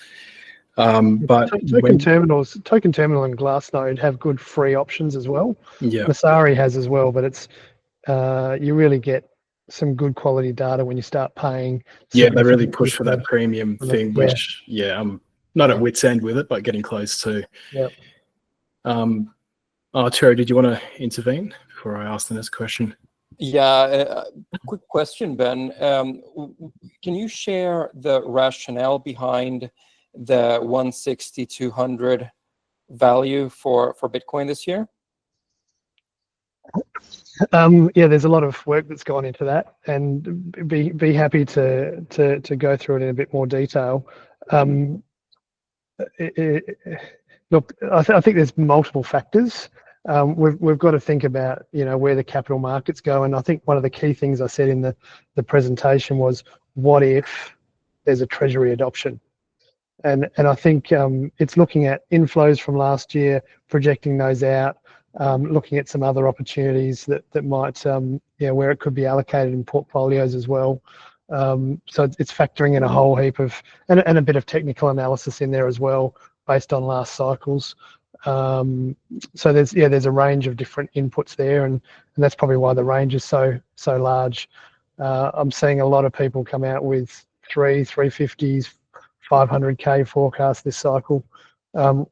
But Token Terminal and Glassnode have good free options as well. Yeah, Masari has as well, but it's you really get some good quality data when you start paying. Yeah, they really push for that premium thing, which I'm not at wit's end with it, but getting close to. Yeah. Arturo, did you want to intervene before I ask the next question? Yeah, quick question, Ben. Can you share the rationale behind the 160-200 value for Bitcoin this year? There's a lot of work that's gone into that, and be happy to go through it in a bit more detail. Look, I think there's multiple factors. we've got to think about, where the capital markets go. And I think one of the key things I said in the presentation was, what if there's a treasury adoption? And I think it's looking at inflows from last year, projecting those out, looking at some other opportunities that might, where it could be allocated in portfolios as well. So it's factoring in a whole heap of, and a bit of technical analysis in there as well, based on last cycles. So there's a range of different inputs there, and that's probably why the range is so large. I'm seeing a lot of people come out with 350s, 500k forecast this cycle.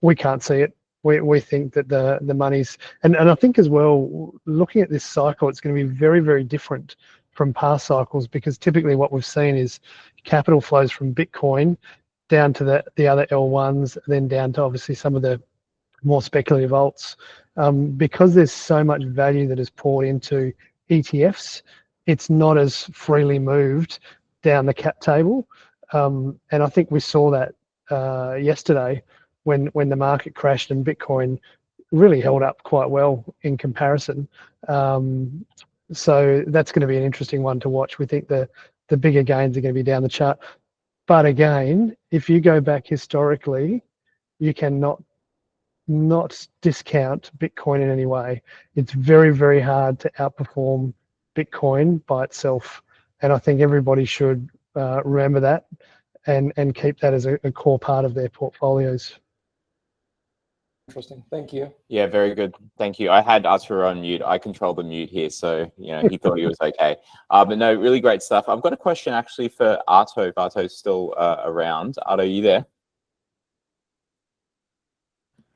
We can't see it. We think that the money's, and I think as well, looking at this cycle, it's going to be very, very different from past cycles, because typically what we've seen is capital flows from Bitcoin down to the other L1s, then down to obviously some of the more speculative alts. Because there's so much value that is poured into ETFs, it's not as freely moved down the cap table. And I think we saw that yesterday when the market crashed and Bitcoin really held up quite well in comparison. So that's going to be an interesting one to watch. We think the bigger gains are going to be down the chart. But again, if you go back historically, you cannot discount Bitcoin in any way. It's very, very hard to outperform Bitcoin by itself. And I think everybody should remember that and keep that as a core part of their portfolios. Interesting. Thank you. Yeah, very good. Thank you. I had Arturo on mute. I control the mute here, so he thought he was okay. But no, really great stuff. I've got a question actually for Arto. If Arto's still around. Arto, are you there?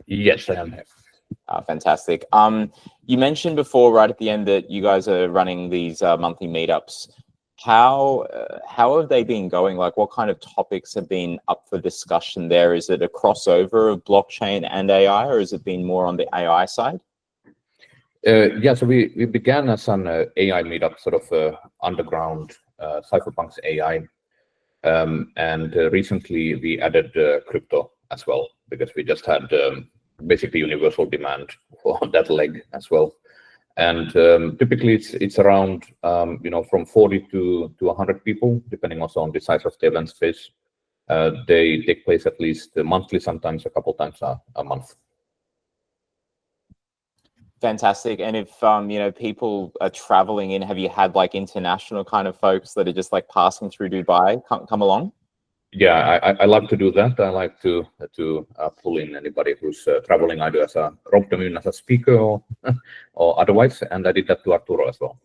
Yes, I am here. Fantastic. You mentioned before, right at the end, that you guys are running these monthly meetups. How have they been going? Like, what kind of topics have been up for discussion there? Is it a crossover of blockchain and AI, or has it been more on the AI side? Yeah, so we began as an AI meetup, sort of underground cypherpunks AI. And recently we added crypto as well, because we just had basically universal demand for that leg as well. And typically it's around from 40 to 100 people, depending also on the size of the event space. They take place at least monthly, sometimes a couple times a month. Fantastic. And if people are traveling in, have you had like international kind of folks that are just like passing through Dubai come along? Yeah, I like to do that. I like to pull in anybody who's traveling, either as rope them in as a speaker or otherwise, and I did that to Arturo as well.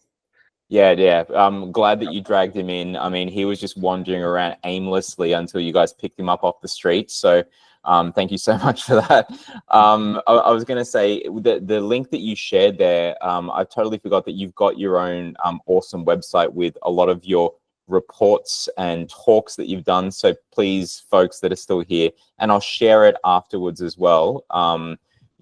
Yeah. I'm glad that you dragged him in. I mean, he was just wandering around aimlessly until you guys picked him up off the street. So thank you so much for that. I was going to say, the link that you shared there, I totally forgot that you've got your own awesome website with a lot of your reports and talks that you've done. So please, folks that are still here, and I'll share it afterwards as well.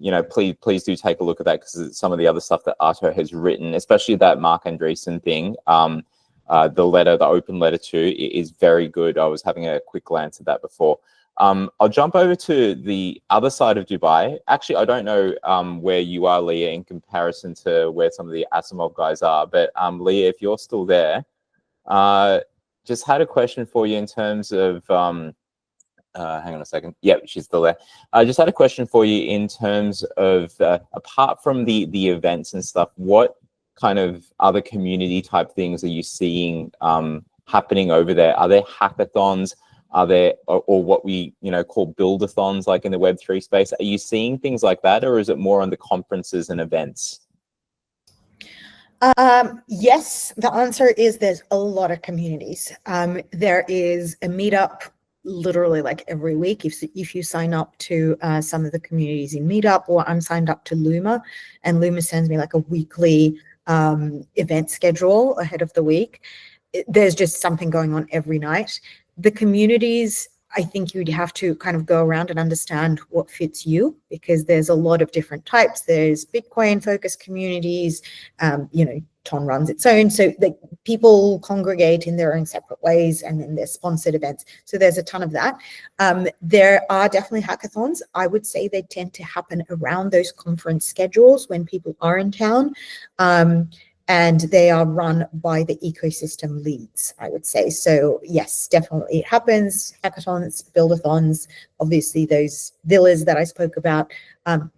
Please do take a look at that, because some of the other stuff that Arto has written, especially that Mark Andreessen thing, the open letter too, is very good. I was having a quick glance at that before. I'll jump over to the other side of Dubai. Actually, I don't know where you are, Liya, in comparison to where some of the ASIMOV guys are, but Liya, if you're still there, just had a question for you in terms of hang on a second. Yep, she's still there. I just had a question for you in terms of apart from the events and stuff, what kind of other community type things are you seeing happening over there? Are there hackathons? Are there or what we call buildathons, like in the Web3 space? Are you seeing things like that, or is it more on the conferences and events? Yes, the answer is there's a lot of communities. There is a meetup literally like every week. If you sign up to some of the communities in Meetup, or I'm signed up to Luma, and Luma sends me like a weekly event schedule ahead of the week. There's just something going on every night. The communities I think you'd have to kind of go around and understand what fits you, because there's a lot of different types. There's Bitcoin focused communities, Ton runs its own. So people congregate in their own separate ways, and then there's sponsored events. So there's a ton of that. There are definitely hackathons. I would say they tend to happen around those conference schedules when people are in town. And they are run by the ecosystem leads, I would say. So yes, definitely it happens. Hackathons, buildathons, obviously those villas that I spoke about,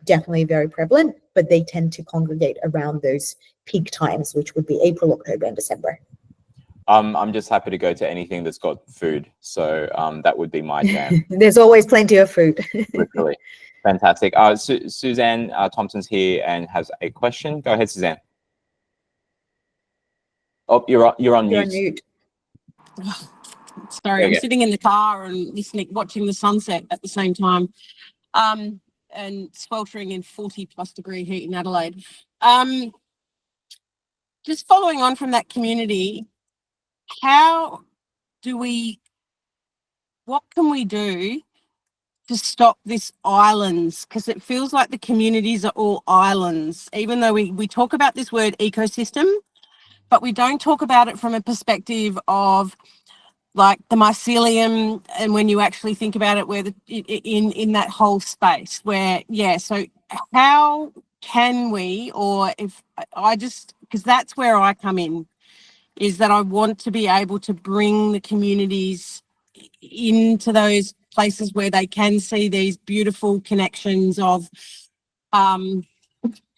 definitely very prevalent, but they tend to congregate around those peak times, which would be April, October, and December. I'm just happy to go to anything that's got food. So that would be my jam. There's always plenty of food. Literally. Fantastic. Suzanne Thompson's here and has a question. Go ahead, Suzanne. Oh, you're on You're mute. on mute. Sorry, I'm sitting in the car and watching the sunset at the same time, and sweltering in 40+ degree heat in Adelaide. Just following on from that community, what can we do to stop this islands? Because it feels like the communities are all islands, even though we talk about this word ecosystem, but we don't talk about it from a perspective of like the mycelium, and when you actually think about it, where in that whole space where, so how can we, or if I just, because that's where I come in, is that I want to be able to bring the communities into those places where they can see these beautiful connections of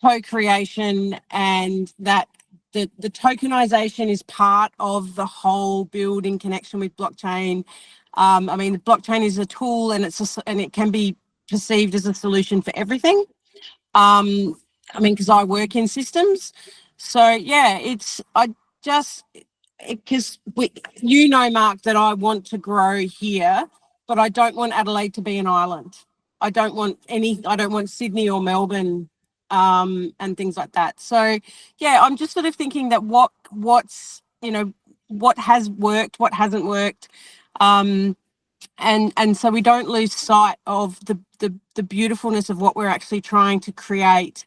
co-creation, and that the tokenization is part of the whole build in connection with blockchain. I mean, the blockchain is a tool, and it can be perceived as a solution for everything. I mean, because I work in systems, so because Mark, that I want to grow here, but I don't want Adelaide to be an island. I don't want Sydney or Melbourne and things like that. So I'm just sort of thinking that what has worked, what hasn't worked, and so we don't lose sight of the beautifulness of what we're actually trying to create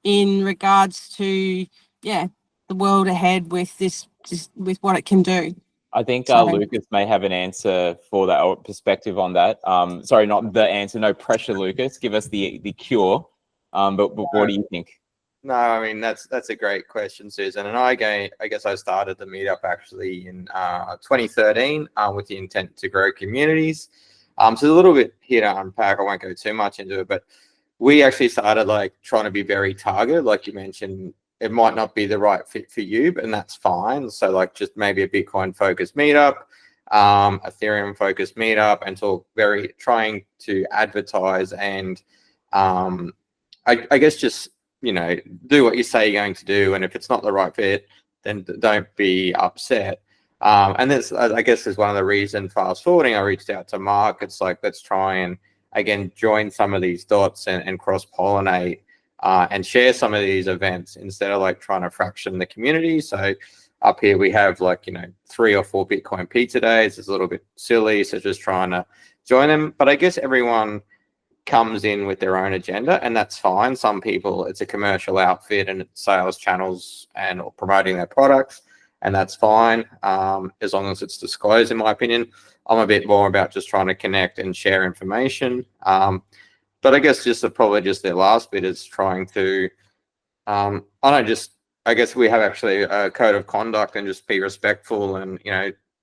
in regards to the world ahead with this, just with what it can do. I think Lucas may have an answer for that, or perspective on that. Sorry, not the answer. No pressure, Lucas. Give us the cure. But what do you think? No, I mean, that's a great question, Susan. And I guess I started the meetup actually in 2013 with the intent to grow communities. So there's a little bit here to unpack. I won't go too much into it, but we actually started like trying to be very targeted. Like you mentioned, it might not be the right fit for you, and that's fine. So like just maybe a Bitcoin focused meetup, Ethereum focused meetup, and trying to advertise and I guess just, do what you say you're going to do. And if it's not the right fit, then don't be upset. And this, I guess, is one of the reasons, fast forwarding, I reached out to Mark. It's like, let's try and, again, join some of these dots and cross-pollinate and share some of these events instead of like trying to fraction the community. So up here we have 3 or 4 Bitcoin pizza days. It's a little bit silly, so just trying to join them. But I guess everyone comes in with their own agenda, and that's fine. Some people, it's a commercial outfit and it's sales channels and or promoting their products, and that's fine as long as it's disclosed, in my opinion. I'm a bit more about just trying to connect and share information. But I guess probably their last bit is trying to, I guess we have actually a code of conduct and just be respectful and,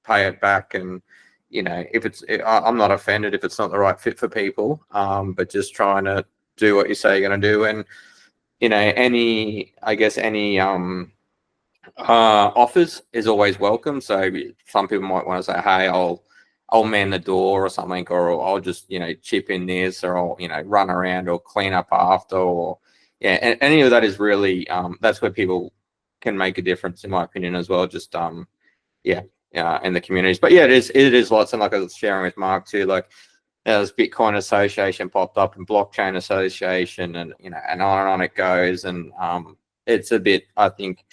pay it back. And, I'm not offended if it's not the right fit for people, but just trying to do what you say you're going to do. And, any offers is always welcome. So some people might want to say, hey, I'll man the door or something, or I'll just, chip in this, or I'll, run around or clean up after, or and any of that is really, that's where people can make a difference, in my opinion, as well. Just, in the communities. But it is lots. And like I was sharing with Mark too, like there's Bitcoin Association popped up and Blockchain Association, and, and on it goes. And it's a bit, I think,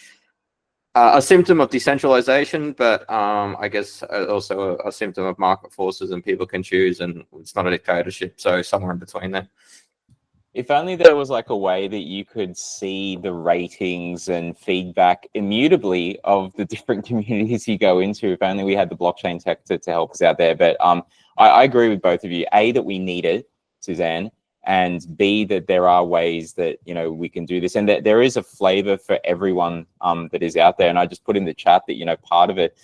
a symptom of decentralization, but I guess also a symptom of market forces, and people can choose, and it's not a dictatorship. So somewhere in between there. If only there was like a way that you could see the ratings and feedback immutably of the different communities you go into. If only we had the blockchain tech to help us out there. But I agree with both of you. A, that we need it, Suzanne, and B, that there are ways that, you know, we can do this, and that there is a flavor for everyone that is out there. And I just put in the chat that, you know, part of it,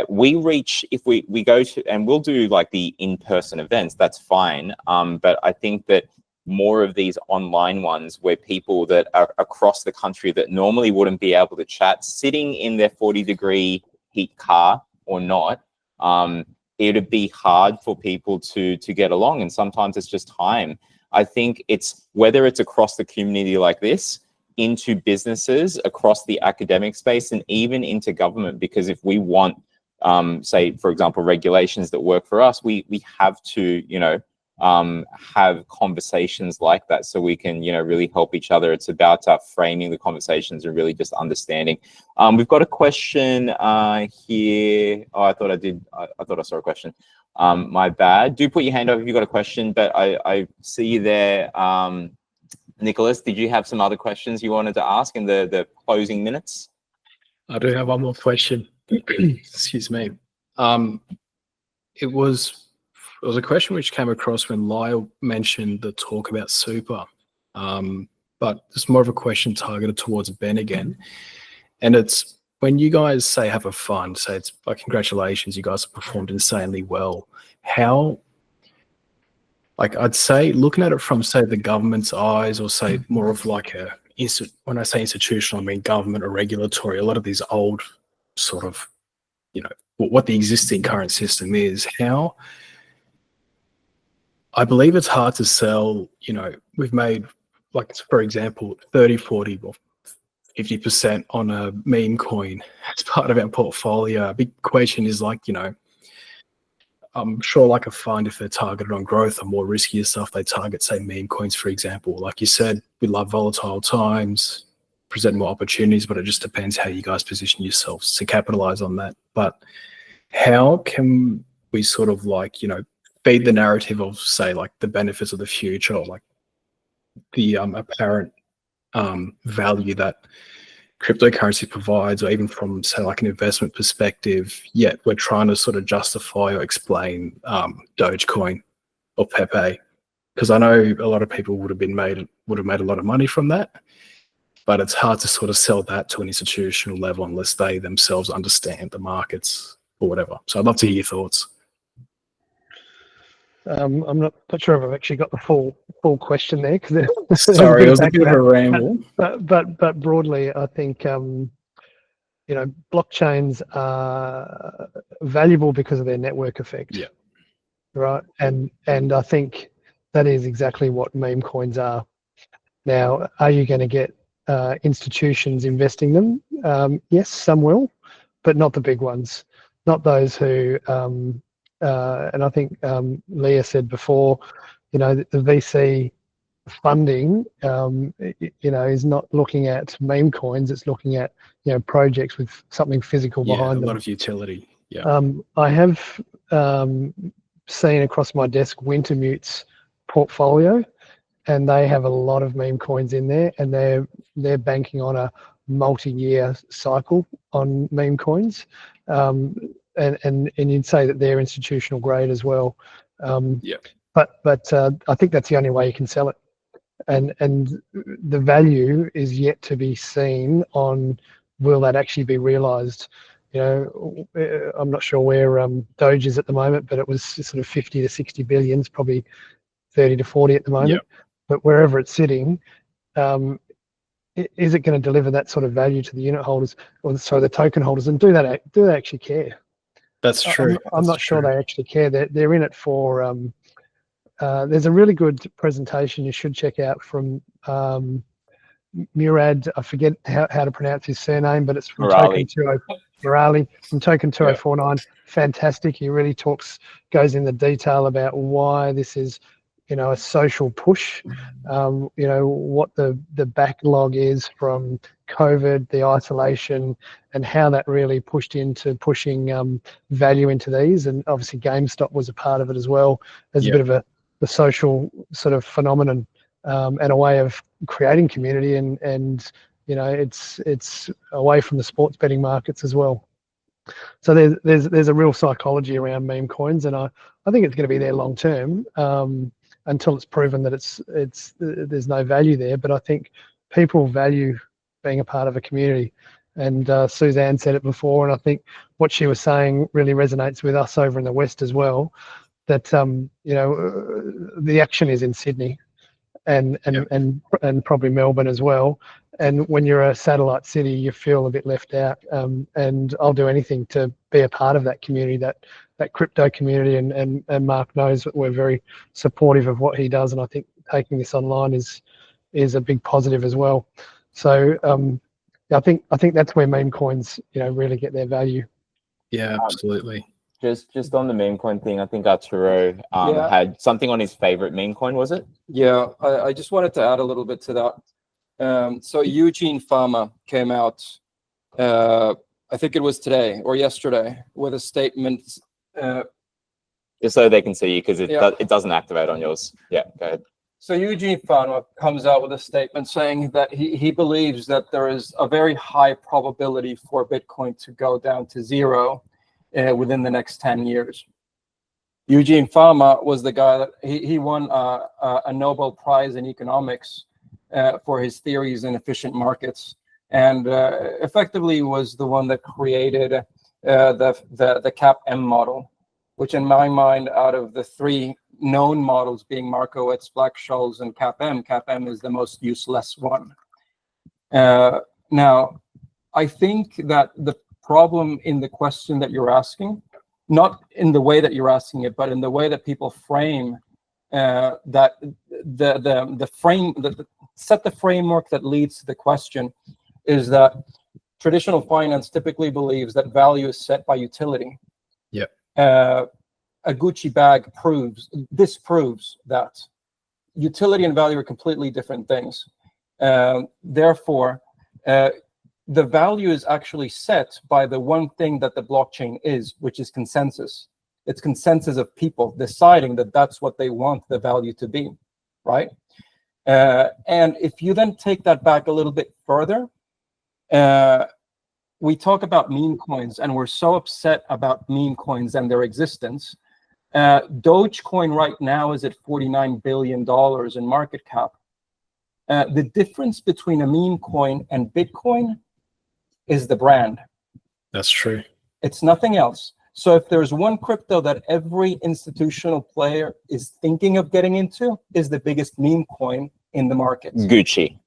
we reach, if we go to, and we'll do like the in-person events, that's fine. But I think that more of these online ones where people that are across the country that normally wouldn't be able to chat, sitting in their 40-degree heat car or not, it'd be hard for people to get along. And sometimes it's just time. I think it's whether it's across the community like this, into businesses, across the academic space, and even into government, because if we want, say, for example, regulations that work for us, we have to, you know, have conversations like that so we can, you know, really help each other. It's about framing the conversations and really just understanding. We've got a question here. Oh, I thought I saw a question. My bad. Do put your hand up if you've got a question, but I see you there. Nicholas, did you have some other questions you wanted to ask in the closing minutes? I do have one more question. Excuse me. It was a question which came across when Liya mentioned the talk about super, but it's more of a question targeted towards Bendiken. And it's when you guys say have a fund, say it's like, congratulations, you guys have performed insanely well. How, like, I'd say looking at it from, say, the government's eyes, or say more of like a, when I say institutional, I mean government or regulatory, a lot of these old sort of, you know, what the existing current system is, how, I believe it's hard to sell, you know, we've made, like, for example, 30, 40, or 50% on a meme coin as part of our portfolio. A big question is, like, you know, I'm sure like a fund, if they're targeted on growth or more riskier stuff, they target, say, meme coins, for example. Like you said, we love volatile times, present more opportunities, but it just depends how you guys position yourselves to capitalize on that. But how can we sort of, like, you know, feed the narrative of, say, like the benefits of the future, or like the apparent value that cryptocurrency provides, or even from, say, like an investment perspective, yet we're trying to sort of justify or explain Dogecoin or Pepe, because I know a lot of people would have made a lot of money from that, but it's hard to sort of sell that to an institutional level unless they themselves understand the markets or whatever. So I'd love to hear your thoughts. I'm not sure if I've actually got the full question there, because sorry, it was a bit of a ramble. But broadly, I think you know, blockchains are valuable because of their network effect. Yeah. Right. And I think that is exactly what meme coins are. Now, are you going to get institutions investing them? Yes, some will, but not the big ones, not those who. And I think Liya said before, you know, the VC funding, you know, is not looking at meme coins. It's looking at, you know, projects with something physical behind them. A lot of utility. Yeah. I have seen across my desk Wintermute's portfolio, and they have a lot of meme coins in there, and they're banking on a multi-year cycle on meme coins. And you'd say that they're institutional grade as well. Yeah. But I think that's the only way you can sell it. And the value is yet to be seen on, will that actually be realized? You know, I'm not sure where Doge is at the moment, but it was sort of 50 to 60 billion, it's probably 30 to 40 at the moment. Yep. But wherever it's sitting, is it going to deliver that sort of value to the unit holders, or sorry, the token holders, and do they actually care? That's true. I'm not sure they actually care. They're in it for. There's a really good presentation you should check out from Murad. I forget how to pronounce his surname, but it's from Token 2049. Fantastic. He really goes in the detail about why this is a social push. What the backlog is from COVID, the isolation, and how that really pushed into pushing value into these. And obviously GameStop was a part of it as well, as a bit of the social sort of phenomenon, and a way of creating community. And it's away from the sports betting markets as well. So there's a real psychology around meme coins, and I think it's going to be there long term, until it's proven that there's no value there. But I think people value being a part of a community, and Suzanne said it before, and I think what she was saying really resonates with us over in the West as well. That the action is in Sydney, and probably Melbourne as well. And when you're a satellite city, you feel a bit left out. And I'll do anything to be a part of that community, that crypto community. And Mark knows that we're very supportive of what he does. And I think taking this online is a big positive as well. So I think that's where meme coins, really get their value. Yeah, absolutely. Just on the meme coin thing, I think Arturo had something on his favorite meme coin, was it? Yeah, I just wanted to add a little bit to that. So Eugene Fama came out, I think it was today or yesterday, with a statement. Just so they can see you, because it doesn't activate on yours. Yeah, go ahead. So Eugene Fama comes out with a statement saying that he believes that there is a very high probability for Bitcoin to go down to zero within the next 10 years. Eugene Fama was the guy that he won a Nobel Prize in economics for his theories in efficient markets, and effectively was the one that created the CAP-M model, which in my mind, out of the three known models being Markowitz, Black-Scholes, and CAP-M is the most useless one. Now, I think that the problem in the question that you're asking, not in the way that you're asking it, but in the way that people frame that set the framework that leads to the question, is that traditional finance typically believes that value is set by utility. Yeah. A Gucci bag disproves that. Utility and value are completely different things. Therefore, the value is actually set by the one thing that the blockchain is, which is consensus. It's consensus of people deciding that that's what they want the value to be, right? And if you then take that back a little bit further, we talk about meme coins, and we're so upset about meme coins and their existence. Dogecoin right now is at $49 billion in market cap. The difference between a meme coin and Bitcoin is the brand. That's true. It's nothing else. So if there's one crypto that every institutional player is thinking of getting into, is the biggest meme coin in the market. Gucci.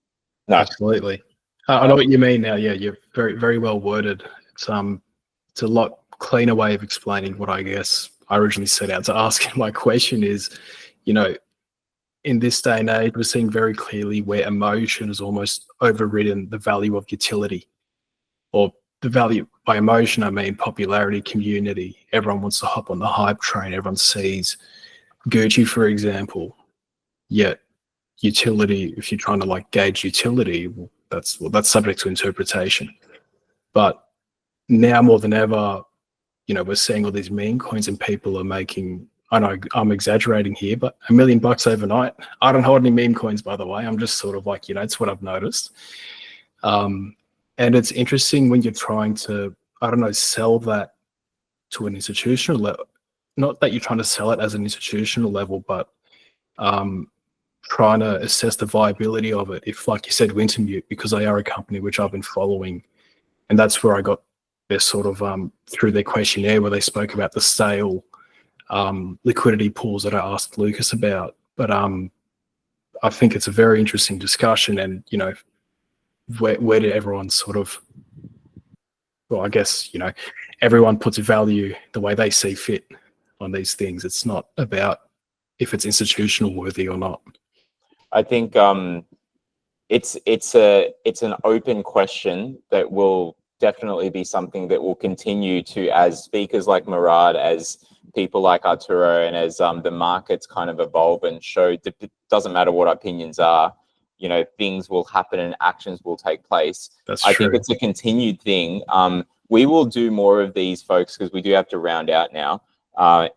No. Absolutely. I know what you mean now. Yeah, you're very, very well worded. It's a lot cleaner way of explaining what I guess I originally set out to ask. My question is, in this day and age, we're seeing very clearly where emotion has almost overridden the value of utility. Or the value, by emotion, I mean popularity, community. Everyone wants to hop on the hype train. Everyone sees Gucci, for example. Yet utility, if you're trying to gauge utility, that's subject to interpretation. But now more than ever, we're seeing all these meme coins, and people are making, I know I'm exaggerating here, but $1 million overnight. I don't hold any meme coins, by the way. I'm just sort of it's what I've noticed. And it's interesting when you're trying to, sell that to an institutional level. Not that you're trying to sell it as an institutional level, but trying to assess the viability of it. If, like you said, Wintermute, because they are a company which I've been following, and that's where I got their sort of, through their questionnaire where they spoke about the stale liquidity pools that I asked Lucas about. But I think it's a very interesting discussion, and, where did everyone sort of, well, I guess, everyone puts value the way they see fit on these things. It's not about if it's institutional worthy or not. I think it's an open question that will definitely be something that will continue to, as speakers like Murad, as people like Arturo, and as the markets kind of evolve and show that it doesn't matter what opinions are, you know, things will happen and actions will take place. I think it's a continued thing. We will do more of these, folks, because we do have to round out now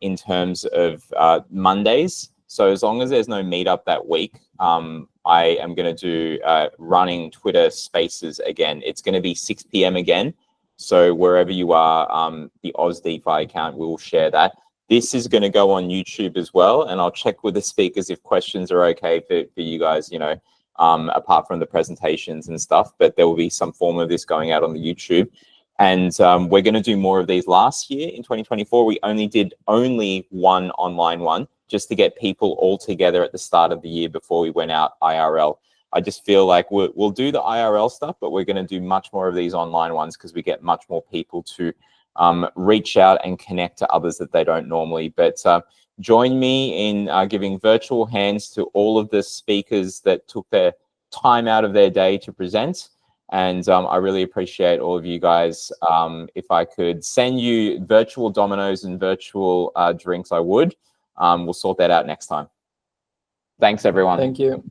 in terms of Mondays. So as long as there's no meetup that week, I am going to do running Twitter Spaces again. It's going to be 6 p.m. again. So wherever you are, the Oz DeFi account, we will share that. This is going to go on YouTube as well, and I'll check with the speakers if questions are okay for you guys, you know, apart from the presentations and stuff, but there will be some form of this going out on the YouTube. And we're going to do more of these. Last year in 2024, we only did one online one, just to get people all together at the start of the year before we went out IRL. I just feel like we'll do the IRL stuff, but we're going to do much more of these online ones because we get much more people to reach out and connect to others that they don't normally. But join me in giving virtual hands to all of the speakers that took their time out of their day to present. And I really appreciate all of you guys. If I could send you virtual dominoes and virtual drinks, I would. We'll sort that out next time. Thanks, everyone. Thank you.